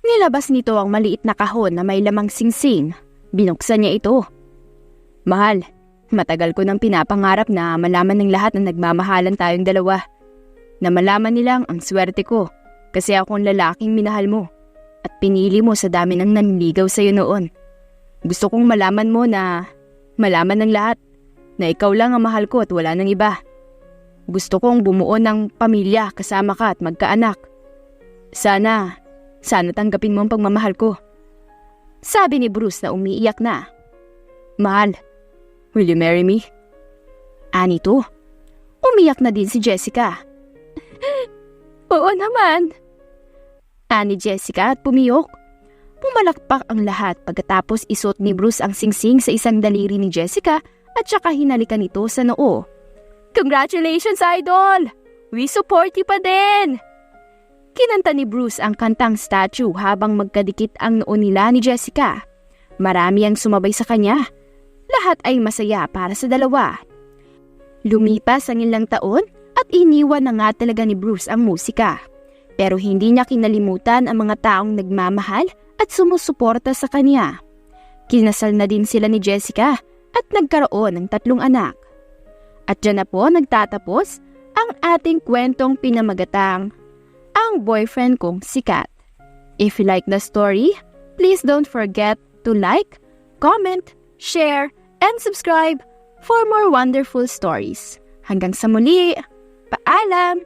Nilabas nito ang maliit na kahon na may lamang singsing. Binuksan niya ito. Mahal, Matagal ko nang pinapangarap na malaman ng lahat na nagmamahalan tayong dalawa. Na malaman nilang ang swerte ko kasi ako ang lalaking minahal mo at pinili mo sa dami ng nanligaw sa'yo noon. Gusto kong malaman mo na malaman ng lahat na ikaw lang ang mahal ko at wala nang iba. Gusto kong bumuo ng pamilya kasama ka at magkaanak. Sana tanggapin mo ang pagmamahal ko. Sabi ni Bruce na umiiyak na. Mahal, will you marry me? Anito, umiyak na din si Jessica. Oo naman. Ani Jessica at pumiyok. Pumalakpak ang lahat pagkatapos isuot ni Bruce ang singsing sa isang daliri ni Jessica at saka hinalikan ito sa noo. Congratulations, Idol! We support you pa din! Kinanta ni Bruce ang kantang Statue habang magkadikit ang noo nila ni Jessica. Marami ang sumabay sa kanya. Lahat ay masaya para sa dalawa. Lumipas ang ilang taon at iniwan na nga talaga ni Bruce ang musika. Pero hindi niya kinalimutan ang mga taong nagmamahal at sumusuporta sa kanya. Kinasal na din sila ni Jessica at nagkaroon ng 3 anak. At dyan na po nagtatapos ang ating kwentong pinamagatang Ang Boyfriend Kong si Kat. If you like the story, please don't forget to like, comment, share, and subscribe for more wonderful stories. Hanggang sa muli, paalam!